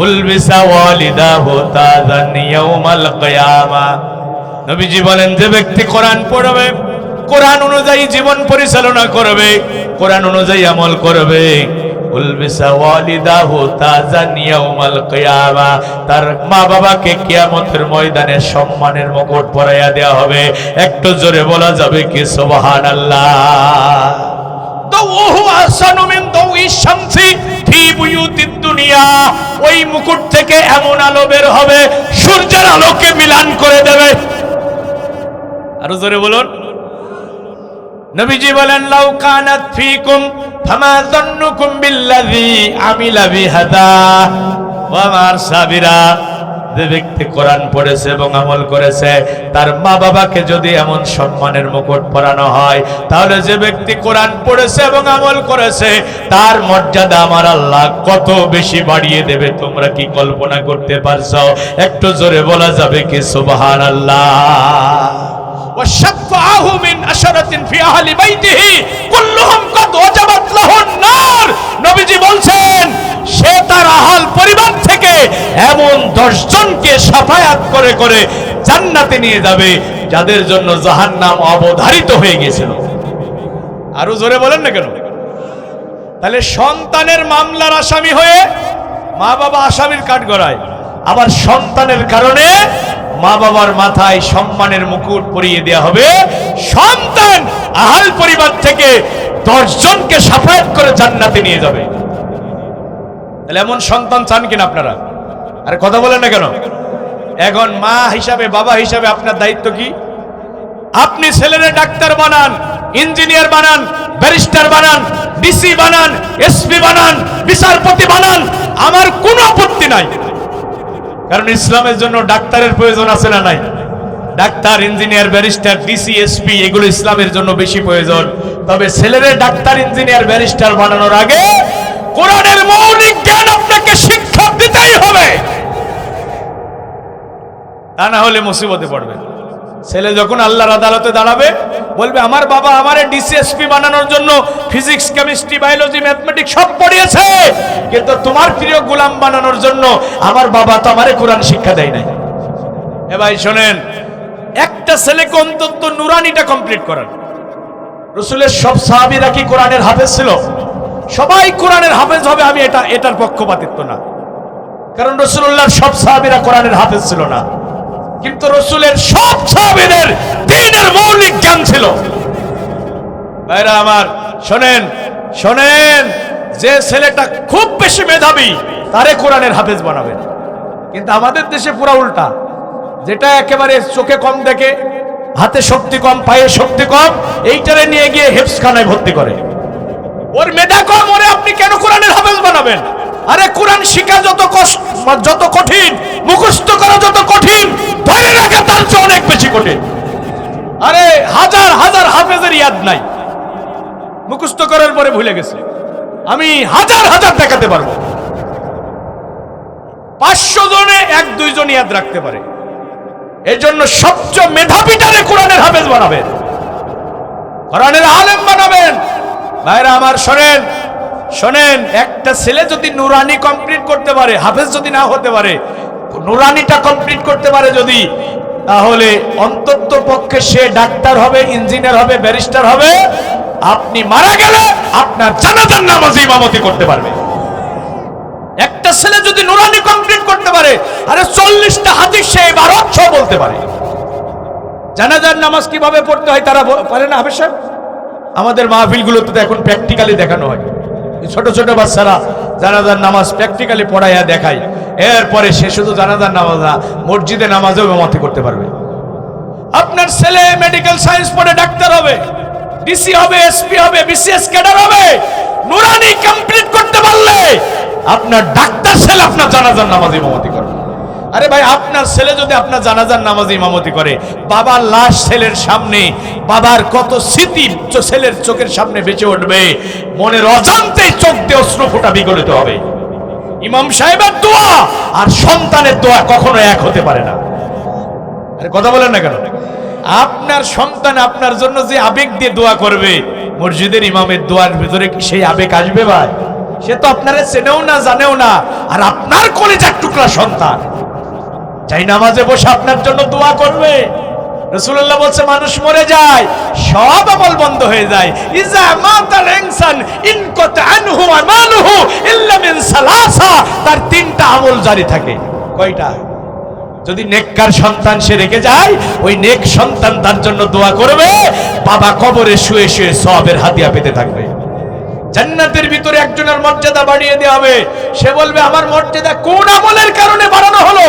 ألبس والداه تاجا يوم القيامة। নবীজি বলেন, যে ব্যক্তি কোরআন পড়বে, কোরআন অনুযায়ী জীবন পরিচালনা করবে, কোরআন অনুযায়ী আমল করবে, উলবিসা ওয়ালিদাহু তাজান ইয়াউমাল কিয়ামা, তার মা বাবাকে কিয়ামতের ময়দানে সম্মানের মুকুট পরাইয়া দেওয়া হবে। একটু জোরে বলা যাবে কি সুবহানাল্লাহ? দাওহু আহসানু মিন দাওই শামসি ফি বুয়ুতিদ দুনিয়া, ওই মুকুট থেকে এমন আলো বের হবে সূর্যের আলোকে মিলান করে দেবে। আরো জোরে বলুন। নবীজি বলেন, লাউ কানাত ফীকুম ফামা যান্নুকুম বিল্লাযী আমিলা বিহাদা ওয়া মার সাবিরা। যে ব্যক্তি কোরআন পড়েছে এবং আমল করেছে, তার মা বাবাকে যদি এমন সম্মানের মুকুট পরানো হয়, তাহলে যে ব্যক্তি কোরআন পড়েছে এবং আমল করেছে, তার মর্যাদা আমার আল্লাহ কত বেশি বাড়িয়ে দেবে তোমরা কি কল্পনা করতে পারছো? একটু জোরে বলা যাবে কি সুবহানাল্লাহ? وشفعه من أشرة في أهل بيته كلهم قد وجبت له النار। নবীজি বলছেন, সে তার আহল পরিবার থেকে এমন 10 জনকে শাফায়াত করে করে জান্নাতে নিয়ে যাবে যাদের জন্য জাহান্নাম অবধারিত হয়ে গিয়েছিল। আরো জোরে বলেন না কেন? তাহলে সন্তানের মামলার আসামি হয়ে মা বাবা আসামির কাঠগড়ায়, আবার সন্তানের কারণে মা বাবার মাথায় সম্মানের মুকুট পরিয়ে দেওয়া হবে। সন্তান আহল পরিবার থেকে 10 জনকে শাফায়াত করে জান্নাতে নিয়ে যাবে। তাহলে এমন সন্তান চান কিনা আপনারা? আরে কথা বলেন না কেন? এখন মা হিসাবে, বাবা হিসাবে আপনার দায়িত্ব কি? আপনি ছেলেরে ডাক্তার বানান, ইঞ্জিনিয়ার বানান, ব্যারিস্টার বানান, ডিসি বানান, এসপি বানান, বিচারপতি বানান, আমার কোনো আপত্তি নাই। কারণ ইসলামের জন্য ডাক্তারের প্রয়োজন আছে না নাই? Doctor, engineer, barrister, DC, SP এগুলো ইসলামের জন্য বেশি প্রয়োজন। তবে ছেলেরে ডাক্তার, ইঞ্জিনিয়ার, ব্যারিস্টার বানানোর আগে কোরআনের মৌলিক জ্ঞান আপনাকে শিক্ষা দিতেই হবে, তা না হলে মুসিবতে পড়বে। ছেলে যখন আল্লাহর আদালতে দাঁড়াবে, বলবে আমার বাবা আমারে ডিসিএসপি বানানোর জন্য ফিজিক্স, কেমিস্ট্রি, বায়োলজি, ম্যাথমেটিক্স সব পড়িয়েছে, কিন্তু তোমার প্রিয় গোলাম বানানোর জন্য আমার বাবা তো আমারে কোরআন শিক্ষা দেয় নাই। এ ভাই শোনেন, একটা ছেলেকে অন্তত নুরানিটা কমপ্লিট করান। রাসূলের সব সাহাবীরা কি কোরআনের হাফেজ ছিল? সবাই কোরআনের হাফেজ হবে, আমি এটার পক্ষপাতিত্ব না। কারণ রাসূলুল্লাহর সব সাহাবীরা কোরআনের হাফেজ ছিল না, কিন্তু রাসূলের সব সাহাবীদের দ্বীনের মৌলিক জ্ঞান ছিল। ভাইরা আমার শোনেন, শোনেন, যে ছেলেটা খুব বেশি মেধাবী তারে কোরআনের হাফেজ বানাবেন। কিন্তু আমাদের দেশে পুরা উল্টা, যেটা একেবারে চোখে কম দেখে, হাতে শক্তি কম, পায়ে শক্তি কম, এইটারে নিয়ে গিয়ে হেফজখানায় ভর্তি করে। ওর মেধা কম, ওরে আপনি কেন কোরআনের হাফেজ বানাবেন? আরে কোরআন শিখা যত কঠিন, মুখস্থ করা যত কঠিন, ধরে রাখা তার চেয়ে অনেক বেশি কঠিন। আরে হাজার হাজার হাফেজের ইয়াদ নাই, মুখস্থ করার পরে ভুলে গেছে। আমি হাজার হাজার দেখাতে পারবো। 500 জনে 1-2 জন ইয়াদ রাখতে পারে। এই জন্য সবচেয়ে মেধাবীটারে কোরআনের হাফেজ বানাবেন, কোরআনের আলেম বানাবেন। ভাইরা আমার শোনেন, শোনেন, একটা ছেলে যদি নুরানি কমপ্লিট করতে পারে, হাফেজ যদি না হতে পারে, নুরানিটা কমপ্লিট করতে পারে যদি, তাহলে অন্তত পক্ষে সে ডাক্তার হবে, ইঞ্জিনিয়ার হবে, ব্যারিস্টার হবে। আপনি মারা গেলে আপনার জানাজার নামাজে ইমামতি করতে পারবে। একটা ছেলে যদি নুরানি কমপ্লিট করতে পারে, আরে 40টা হাদিস সে 1200 বলতে পারে। জানাজার নামাজ কিভাবে পড়তে হয় তারা পারে না হাফেজ সাহেব? আমাদের মাহফিলগুলোতে তো এখন প্র্যাকটিক্যালি দেখানো হয়। ছোট ছোট বাচ্চারা জানাজার নামাজ প্র্যাকটিক্যালি পড়াইয়া দেখায়। এরপরে সে শুধু জানাজার নামাজ না, মসজিদে নামাজেও ইমামতি করতে পারবে। আপনার ছেলে মেডিকেল সায়েন্স পড়ে ডাক্তার হবে, ডিসি হবে, এসপি হবে, বিসিএস ক্যাডার হবে, নুরানি কমপ্লিট করতে পারলে আপনার ডাক্তার ছেলে আপনার জানাজার নামাজে ইমামতি করবে। আরে ভাই, আপনার ছেলে যদি আপনার জানাজার নামাজে ইমামতি করে, বাবার লাশ ছেলের সামনে, বাবার কত স্মৃতি ছেলের চোখের সামনে বেঁচে উঠবে, মনের অজান্তেই চোখ দিয়ে অশ্রু ফোঁটা বিগলিত হবে। ইমাম সাহেবের দোয়া আর সন্তানের দোয়া কখনো এক হতে পারে না। আরে কথা বলেন না কেন? আপনার সন্তান আপনার জন্য যে আবেগ দিয়ে দোয়া করবে, মসজিদের ইমামের দোয়ার ভিতরে কি সেই আবেগ আসবে ভাই? সে তো আপনারা চেনেও না, জানেও না, আর আপনার কলিজার টুকরা সন্তান চাই নামাজে বসে আপনার জন্য দোয়া করবে। রাসূলুল্লাহ বলছে, মানুষ মরে যায়, সব আমল বন্ধ হয়ে যায়। ইজা মাতাল ইনসান ইনকাতা আনহু আমালুহু ইল্লা মিন সালাসা, তার তিনটা আমল জারি থাকে। কয়টা? যদি নেককার সন্তান সে রেখে যায়, ওই নেক সন্তান তার জন্য দোয়া করবে, বাবা কবরে শুয়ে শুয়ে সওয়াবের হাদিয়া পেতে থাকবে। জান্নাতের ভিতরে একজনের মর্যাদা বাড়িয়ে দেওয়া হবে, সে বলবে আমার মর্যাদা কোন আমলের কারণে বাড়ানো হলো?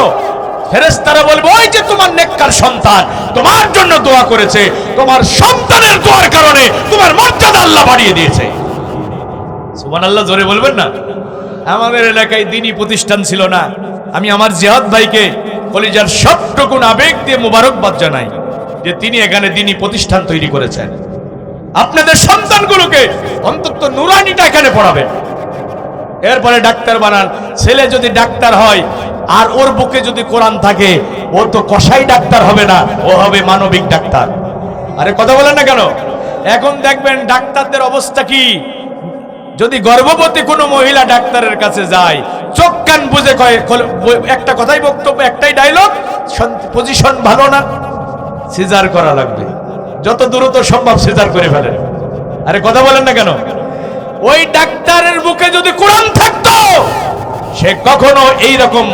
ফেরেশতারা বলবে, ওই যে তোমার নেককার সন্তান তোমার জন্য দোয়া করেছে, তোমার সন্তানের দোয়ার কারণে তোমার মর্যাদা আল্লাহ বাড়িয়ে দিয়েছে। সুবহানাল্লাহ, জোরে বলবেন না? আমাদের এলাকায় দ্বীনি প্রতিষ্ঠান ছিল না। আমি আমার জিহাদ ভাইকে কলিজার সবটুকুন আবেগ দিয়ে মোবারকবাদ জানাই যে তিনি এখানে দ্বীনি প্রতিষ্ঠান তৈরি করেছেন। আপনাদের সন্তানগুলোকে অন্তত নুরানিটা এখানে পড়াবেন, এরপরে ডাক্তার বানান। ছেলে যদি ডাক্তার হয় আর ওর বুকে যদি কোরআন থাকে, ও তো কসাই ডাক্তার হবে না, ও হবে মানবিক ডাক্তার। আরে কথা বলেন না কেন? এখন দেখবেন ডাক্তারদের অবস্থা কি, যদি গর্ভবতী কোনো মহিলা ডাক্তারের কাছে যায়, চোখ কান বুঝে কয়, একটা কথাই বক্তব্য, একটাই ডায়লগ, পজিশন ভালো না, সিজার করা লাগবে, যত দ্রুত সম্ভব সিজার করে ফেলেন। আরে কথা বলেন না কেন? ওই ডাক্তারের বুকে যদি কোরআন থাকতো, সে কখনো এই রকম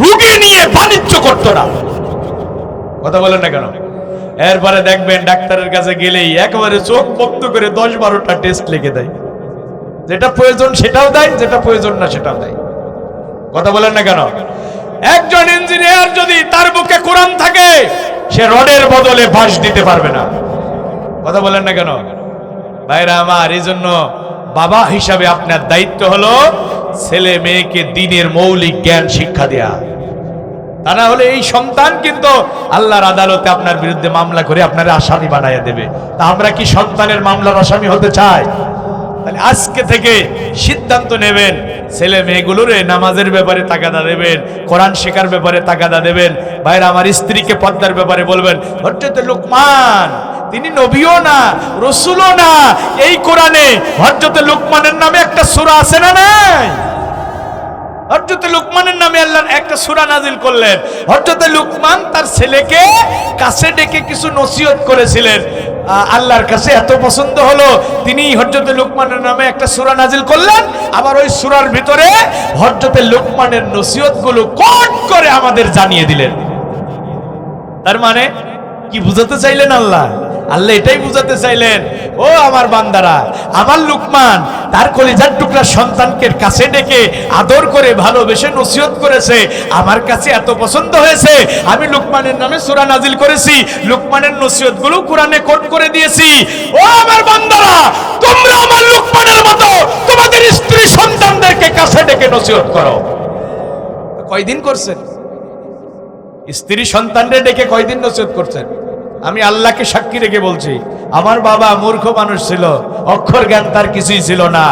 রোগী নিয়ে বাণিজ্য করতো না। কথা বলেন না কেন? এরপরে দেখবেন ডাক্তারের কাছে গেলেই একেবারে চোখ বন্ধ করে 10-12টা টেস্ট লিখে দেয়, যেটা প্রয়োজন সেটাও দেয়, যেটা প্রয়োজন না সেটাও দেয়। কথা বলেন না কেন? একজন ইঞ্জিনিয়ার যদি তার বুকে কোরআন থাকে, সে রডের বদলে বাঁশ দিতে পারবে না। কথা বলেন না কেন? ভাইরা আমার, এই জন্য বাবা হিসাবে আপনার দায়িত্ব হলো ছেলে মেয়েকে দ্বীনের মৌলিক জ্ঞান শিক্ষা দেয়া। তা না হলে এই সন্তান কিন্তু আল্লাহর আদালতে আপনার বিরুদ্ধে মামলা করে আপনার আসামি বানাইয়া দেবে। তা আমরা কি সন্তানের মামলার আসামি হতে চাই? তাহলে আজকে থেকে সিদ্ধান্ত নেবেন, ছেলে মেয়েগুলোরে নামাজের ব্যাপারে তাগাদা দেবেন, কোরআন শেখার ব্যাপারে তাগাদা দেবেন। ভাইরা আমার, স্ত্রীকে পর্দার ব্যাপারে বলবেন। হযরত লুকমান, তিনি নবীও না, রাসূলও না, এই কোরআনে হযরত লুকমানের নামে একটা সূরা আছে না নাই? হযরত লুকমানের নামে আল্লাহ একটা সূরা নাজিল করলেন। হযরত লুকমান তার ছেলেকে কাছে ডেকে কিছু নসিহত করেছিলেন, আল্লাহর কাছে এত পছন্দ হলো, তিনি হযরত লুকমানের নামে একটা সূরা নাজিল করলেন। আবার ওই সূরার ভিতরে হযরত লুকমানের নসিহতগুলো কোট করে আমাদের জানিয়ে দিলেন। তার মানে কি বুঝাতে চাইলেন আল্লাহ? আল্লাহ এটাই বুঝাতে চাইলেন, ও আমার বান্দারা, আমার লুকমান তার কলিজার টুকরা সন্তানকে কাছে ডেকে আদর করে ভালোবেসে নসিহত করেছে, আমার কাছে এত পছন্দ হয়েছে, আমি লুকমানের নামে সূরা নাজিল করেছি, লুকমানের নসিহতগুলো কোরআনে কোট করে দিয়েছি। ও আমার বান্দারা, তোমরা আমার লুকমানের মতো তোমাদের স্ত্রী সন্তানদেরকে কাছে ডেকে নসিহত করো। কয়দিন করছেন? স্ত্রী সন্তানদের ডেকে কয়দিন নসিহত করছেন? আমি আল্লাহকে সাক্ষী রেখে বলছি, আমার বাবা মূর্খ মানুষ ছিল, অক্ষর জ্ঞান তার কিছুই ছিল না,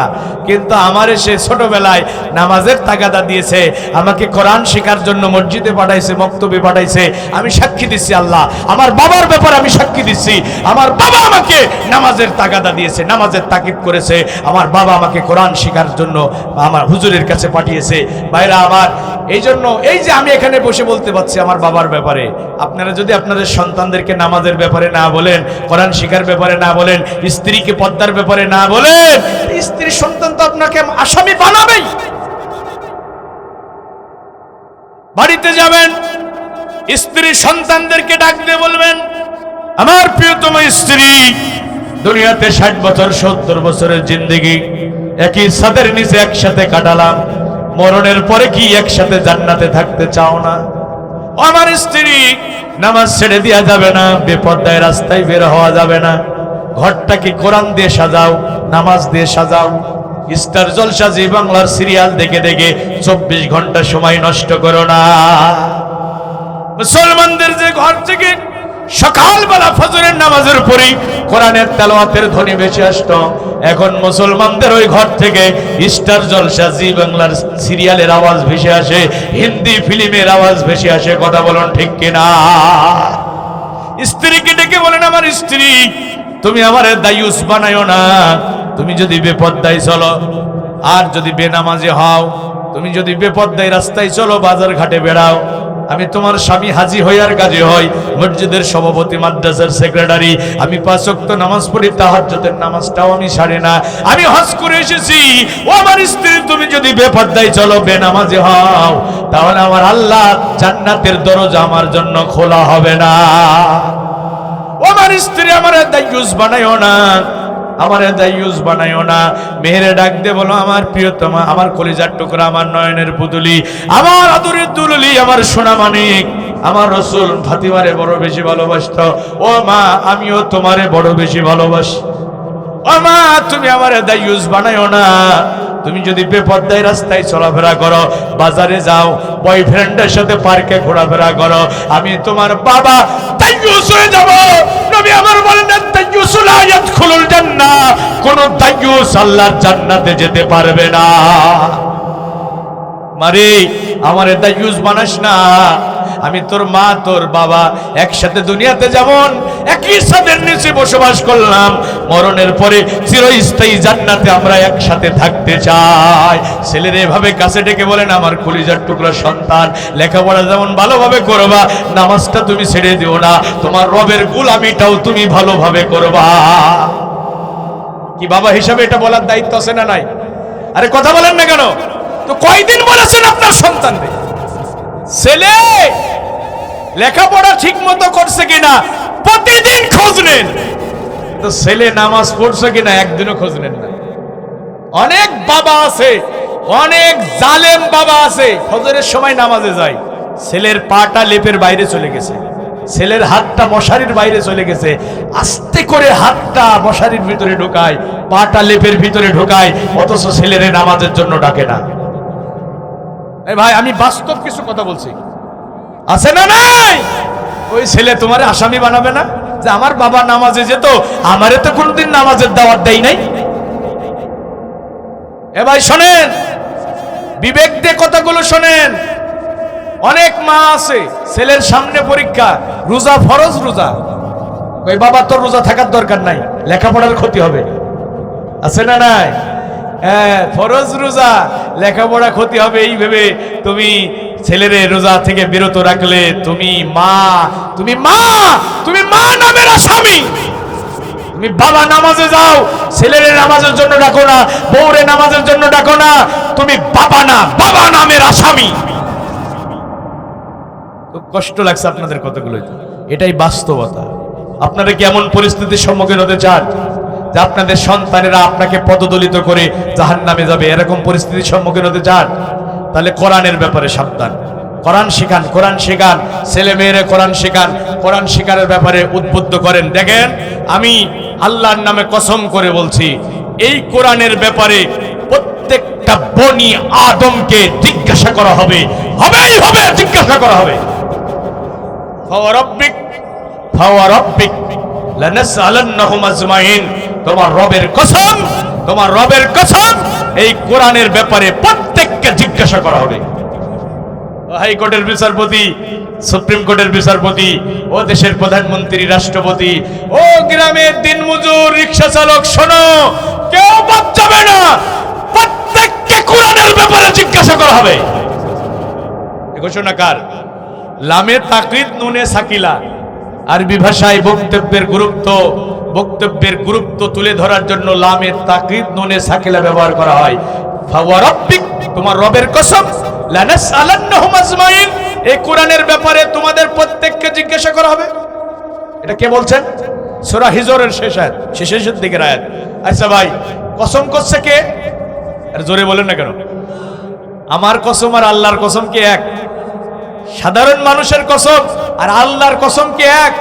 কিন্তু আমারে সে ছোটবেলায় নামাজের তাগাদা দিয়েছে, আমাকে কোরআন শেখার জন্য মসজিদে পাঠাইছে, মক্তবে পাঠাইছে। আমি সাক্ষী দিচ্ছি আল্লাহ, আমার বাবার ব্যাপারে আমি সাক্ষী দিচ্ছি, আমার বাবা আমাকে নামাজের তাগাদা দিয়েছে, নামাজের তাকিদ করেছে, আমার বাবা আমাকে কোরআন শেখার জন্য আমার হুজুরের কাছে পাঠিয়েছে। ভাইরা আমার, এই জন্য এই যে আমি এখানে বসে বলতে পারছি আমার বাবার ব্যাপারে, আপনারা যদি আপনাদের সন্তানদেরকে নামাজের ব্যাপারে না বলেন, কোরআন শিখার ব্যাপারে না বলেন, স্ত্রীকে পর্দার ব্যাপারে না বলেন, স্ত্রী সন্তান তো আপনাকে আসামি বানাবেই। বাড়িতে যাবেন, স্ত্রী সন্তানদেরকে ডাক দিয়ে বলবেন, আমার প্রিয়তম স্ত্রী, দুনিয়াতে 60 বছর 70 বছরের জিন্দেগি একই ছাদের নিচে একসাথে কাটালাম, মরণের পরে কি একসাথে জান্নাতে থাকতে চাও না? আমার স্ত্রী, নামাজ ছেড়ে দেওয়া যাবে না, বেপরদায় রাস্তায় বের হওয়া যাবে না। ঘরটাকে কোরআন দিয়ে সাজাও, নামাজ দিয়ে সাজাও। স্টার জলসা জি বাংলার সিরিয়াল দেখে দেখে 24 ঘন্টা সময় নষ্ট করো না। মুসলমানদের যে ঘর থেকে সকালবেলা ফজরের নামাজের পরই কোরআনের তেলাওয়াতের ধ্বনি ভেসে আসতো, এখন মুসলমানদের ওই ঘর থেকে স্টার জলসা জি বাংলার সিরিয়ালের আওয়াজ ভেসে আসে, হিন্দি ফিল্মের আওয়াজ ভেসে আসে। কথা বলুন ঠিক কিনা? স্ত্রীকে ডেকে বলেন, আমার স্ত্রী, তুমি আমারে দায়ুস বানায়ো না। তুমি যদি বেপরদায় চলো, আর যদি বেনামাজি হও, তুমি যদি বেপরদায় রাস্তায় চলো, বাজার ঘাটে বেড়াও, আমি তোমার স্বামী হাজি হই আর গাজী হই, মসজিদের সভাপতি, মাদ্রাসার সেক্রেটারি, আমি 5 ওয়াক্ত নামাজ পড়ি, তাহাজ্জুদের নামাজটাও আমি ছাড়ি না, আমি হজ করে এসেছি। ও আমার স্ত্রী, তুমি যদি বেপরদায় চলো, বেনামাজি হও, তাহলে আমার আল্লাহ জান্নাতের দরজা আমার জন্য খোলা হবে না। ও আমার স্ত্রী, আমার দায়ুস বানায়ো না, আমার দায়ুস বানায়ো না। মেহেরে ডাক দে বলো, আমার প্রিয়তমা, আমার কলিজার টুকরা, আমার নয়নের পুতুলি, আমার আদরের দুলুলি, আমার সোনা মানিক, আমার রাসূল ফাতিমারে বড় বেশি ভালোবাসতো। ও মা, আমিও তোমারে বড় বেশি ভালোবাসি। ও মা, তুমি আমার দায়ুস বানায়ো না। তুমি যদি বেপরদায় রাস্তায় চলাফেরা করো, বাজারে যাও, বয়ফ্রেন্ডের সাথে পার্কে ঘোরাফেরা করো, আমি তোমার বাবা দায়ুস হয়ে যাব। নবী আমার বলেন, দায়ুস লা ইয়াদখুলুল জান্নাহ, কোন দায়ুস আল্লাহর জান্নাতে যেতে পারবে না। মারে, আমারে দায়ুস বানাস না। আমি তোর মা, তোর বাবা একসাথে দুনিয়াতে যেমন একই ছাদের নিচে বসবাস করলাম, মরণের পরে চিরস্থায়ী জান্নাতে আমরা একসাথে থাকতে চাই। ছেলের এভাবে কাছে ডেকে বলেন, আমার কলিজার টুকরা সন্তান, লেখাপড়া যেমন ভালোভাবে করবা, নামাজটা তুমি ছেড়ে দিও না, তোমার রবের গোলামিটাও তুমি ভালোভাবে করবা। কি বাবা হিসাবে এটা বলার দায়িত্ব আছে না নাই? আরে কথা বলেন না কেন? তো কয়দিন বলেছেন আপনার সন্তানকে? ছেলে লেখাপড়া ঠিক মতো করছে কিনা প্রতিদিন খোঁজ নেন, তো ছেলে নামাজ পড়ছে কিনা একদিনও খোঁজ নেন না। অনেক বাবা আছে, অনেক জালেম বাবা আছে, ফজরের সময় নামাজে যায়, ছেলের পাটা লেপের বাইরে চলে গেছে, ছেলের হাতটা মশারির বাইরে চলে গেছে, আস্তে করে হাতটা মশারির ভিতরে ঢোকায়, পাটা লেপের ভিতরে ঢোকায়, অথচ ছেলের নামাজের জন্য ডাকে না। ভাই, আমি বাস্তব কিছু কথা বলছি, আছে না নাই? ওই ছেলে তোমার আসামি বানাবে না যে আমার বাবা নামাজে যেত, আমারে তো কোনদিন নামাজের দাওয়াত দেয় নাই। এ ভাই শোনেন, বিবেক দিয়ে কথাগুলো শোনেন। অনেক মা আছে, ছেলের সামনে পরীক্ষা, রোজা ফরজ রোজা, ওই বাবা তোর রোজা থাকার দরকার নাই, লেখাপড়ার ক্ষতি হবে। আছে না নাই? হ্যাঁ, ফরজ রোজা, লেখাপড়া ক্ষতি হবে, এই ভেবে তুমি ছেলেরে রোজা থেকে বিরত রাখলে তুমি মা, তুমি মা, তুমি মা নামের আসামি। তুমি বাবা নামাজে যাও, ছেলেরে নামাজের জন্য ডাকো না, বউরে নামাজের জন্য ডাকো না, তুমি বাবা না, বাবা নামের আসামি। খুব কষ্ট লাগছে আপনাদের কথাগুলো, এটাই বাস্তবতা। আপনারা কি এমন পরিস্থিতির সম্মুখীন হতে চান যে আপনাদের সন্তানেরা আপনাকে পদদলিত করে জাহান্নামে যাবে, এরকম পরিস্থিতির সম্মুখীন হতে চান? তাহলে কোরআনের ব্যাপারে সাবধান, কোরআন শেখান, কোরআন শেখান, ছেলে মেয়েরা কোরআন শেখান, কোরআন শেখানোর ব্যাপারে উদ্বুদ্ধ করেন। দেখেন, আমি আল্লাহর নামে কসম করে বলছি, এই কোরআনের ব্যাপারে প্রত্যেকটা বনি আদমকে জিজ্ঞাসা করা হবে, হবেই হবে, জিজ্ঞাসা করা হবে। ফাওয়ারাব্বিক ফাওয়ারাব্বিক লানাসআলান্নাহুম আজমাইন, তোমার রবের কসম, তোমার রবের কসম, এই কোরআনের ব্যাপারে প্রত্যেককে জিজ্ঞাসা করা হবে। হাইকোর্টের বিচারপতি, সুপ্রিম কোর্টের বিচারপতি, ও দেশের প্রধানমন্ত্রী, রাষ্ট্রপতি, ও গ্রামের দিনমজুর, রিক্সা চালক, শোনো, কেউ বাদ যাবে না, প্রত্যেককে কোরআনের ব্যাপারে জিজ্ঞাসা করা হবে। ঘোষণা কার? লামে তাকিদ নুনে সাকিলা, আরবি ভাষায় বক্তব্যের গুরুত্ব তুলে ধরার জন্য লামে তাকিদ নুনে সাকিলা ব্যবহার করা হয়। ফাওয়ারাব্বিক, তোমার রবের কসম, লানাসআলান্নাহুম আজমাইন, এই কোরআনের ব্যাপারে তোমাদের প্রত্যেককে জিজ্ঞাসা করা হবে। এটা কে বলছেন? সূরা হিজরের শেষের দিকের আয়াত। আচ্ছা ভাই, কসম করছে কে? আর জোরে বলেন না কেন? আমার কসম আর আল্লাহর কসম কি এক? সাধারণ মানুষের কসম আর আল্লাহর কসম কি এক?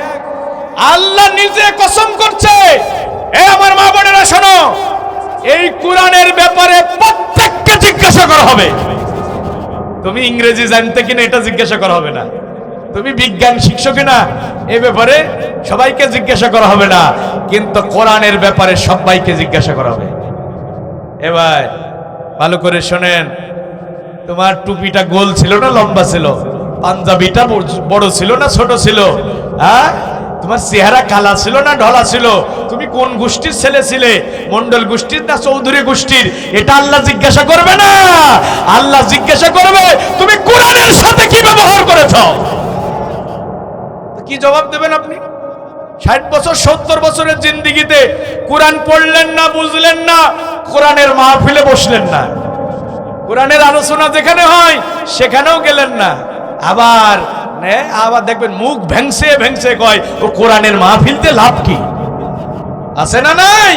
আল্লাহ নিজে কসম করছে। এ আমার মা বোনেরা শোনো, এই কোরআনের ব্যাপারে প্রত্যেককে জিজ্ঞাসা করা হবে। তুমি ইংরেজি জানতে কিনা এটা জিজ্ঞাসা করা হবে না, তুমি বিজ্ঞান শিখছো কিনা এ ব্যাপারে সবাইকে জিজ্ঞাসা করা হবে না, কিন্তু কোরআনের ব্যাপারে সবাইকে জিজ্ঞাসা করা হবে। এবার ভালো করে শোনেন, তোমার টুপিটা গোল ছিল না লম্বা ছিল? পাঞ্জাবিটা বড় ছিল না ছোট ছিল? হ্যাঁ, তোমার চেহারা কালা ছিল না ঢলা ছিল? তুমি কোন গোষ্ঠীর ছেলে ছিলে, মন্ডল গোষ্ঠীর না চৌধুরী গোষ্ঠীর? এটা আল্লাহ জিজ্ঞাসা করবে না। আল্লাহ জিজ্ঞাসা করবে তুমি কোরআনের সাথে কি ব্যবহার করেছ। কি জবাব দেবেন আপনি? 60 বছর 70 বছরের জিন্দেগিতে কোরআন পড়লেন না, বুঝলেন না, কোরআনের মাহফিলে বসলেন না, কোরআনের আলোচনা যেখানে হয় সেখানেও গেলেন না, আবার দেখবেন মুখ ভেংসে ভেংসে কয় ও কোরআনের মাহফিলতে লাভ কি আছে না নাই?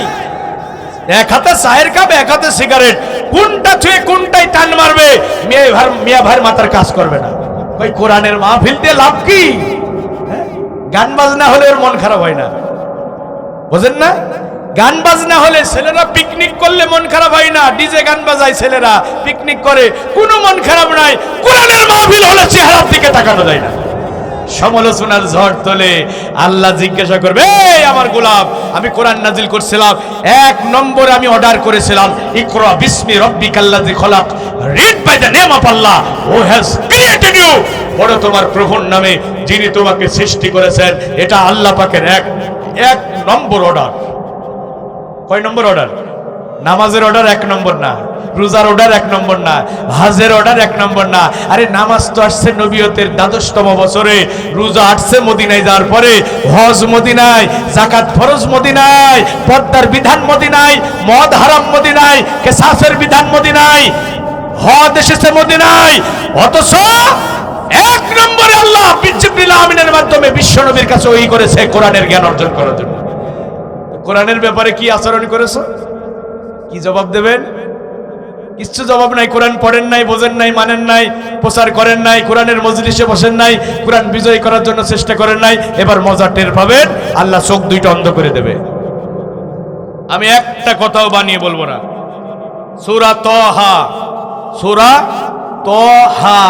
এক হাতে চায়ের কাপ, এক হাতে সিগারেট, কোনটা ছুঁয়ে কোনটাই টান মারবে, মিয়া ভাইয়ের মাথার কাজ করবে না। ওই কোরআনের মাহফিলতে লাভ কি? গান বাজনা হলে ওর মন খারাপ হয় না, বুঝেন না? গান বাজনা হলে ছেলেরা পিকনিক করলে মন খারাপ হয় না, ডিজে গান বাজায় ছেলেরা পিকনিক করে, কোনো মন খারাপ নাই। কোরআনের মাহফিল হলে চেহারার দিকে তাকানো যায় না, সমালোচনার ঝড় তোলে। আল্লাহ জিজ্ঞাসা করবে, এই আমার গোলাম, আমি কোরআন নাজিল করছিলাম, 1 নম্বরে আমি অর্ডার করেছিলাম ইকরা বিসমি রাব্বিকাল্লাযী খলাক, read by the name of Allah who has created you. পড়ো তোমার প্রভুর নামে যিনি তোমাকে সৃষ্টি করেছেন। এটা আল্লাহ পাকের এক নম্বর অর্ডার। কয় নম্বর অর্ডার? নামাজের অর্ডার 1 নম্বর না, রোজার অর্ডার 1 নম্বর না, হজের অর্ডার 1 নম্বর না। আরে নামাজ তো আসছে নবিয়তের দ্বাদশতম বছরে, রোজা আসছে মদিনায় যাওয়ার পরে, হজ মদিনায়, যাকাত ফরজ মদিনায়, পর্দার বিধান মদিনায়, মদ হারাম মদিনায়, কিসাসের বিধান মদিনায়, হজ এসেছে মদিনায়। অথচ 1 নম্বরে আল্লাহ জিবরিল আমিনের মাধ্যমে বিশ্ব নবীর কাছে ওহী করেছে কোরআনের জ্ঞান অর্জন করার জন্য। কোরআনের ব্যাপারে কি আচরণ করেছো? কি জবাব দেবেন? কিচ্ছু জবাব নাই। কোরআন পড়েন নাই, বোঝেন নাই, মানেন নাই, প্রচার করেন নাই, কোরআনের মজলিসে বসেন নাই, কোরআন বিজয় করার জন্য চেষ্টা করেন নাই। এবার মজা টের পাবেন, আল্লাহ চোখ দুইটা অন্ধ করে দেবে। আমি একটা কথাও বানিয়ে বলবো না। সূরা তাহা, সূরা তাহা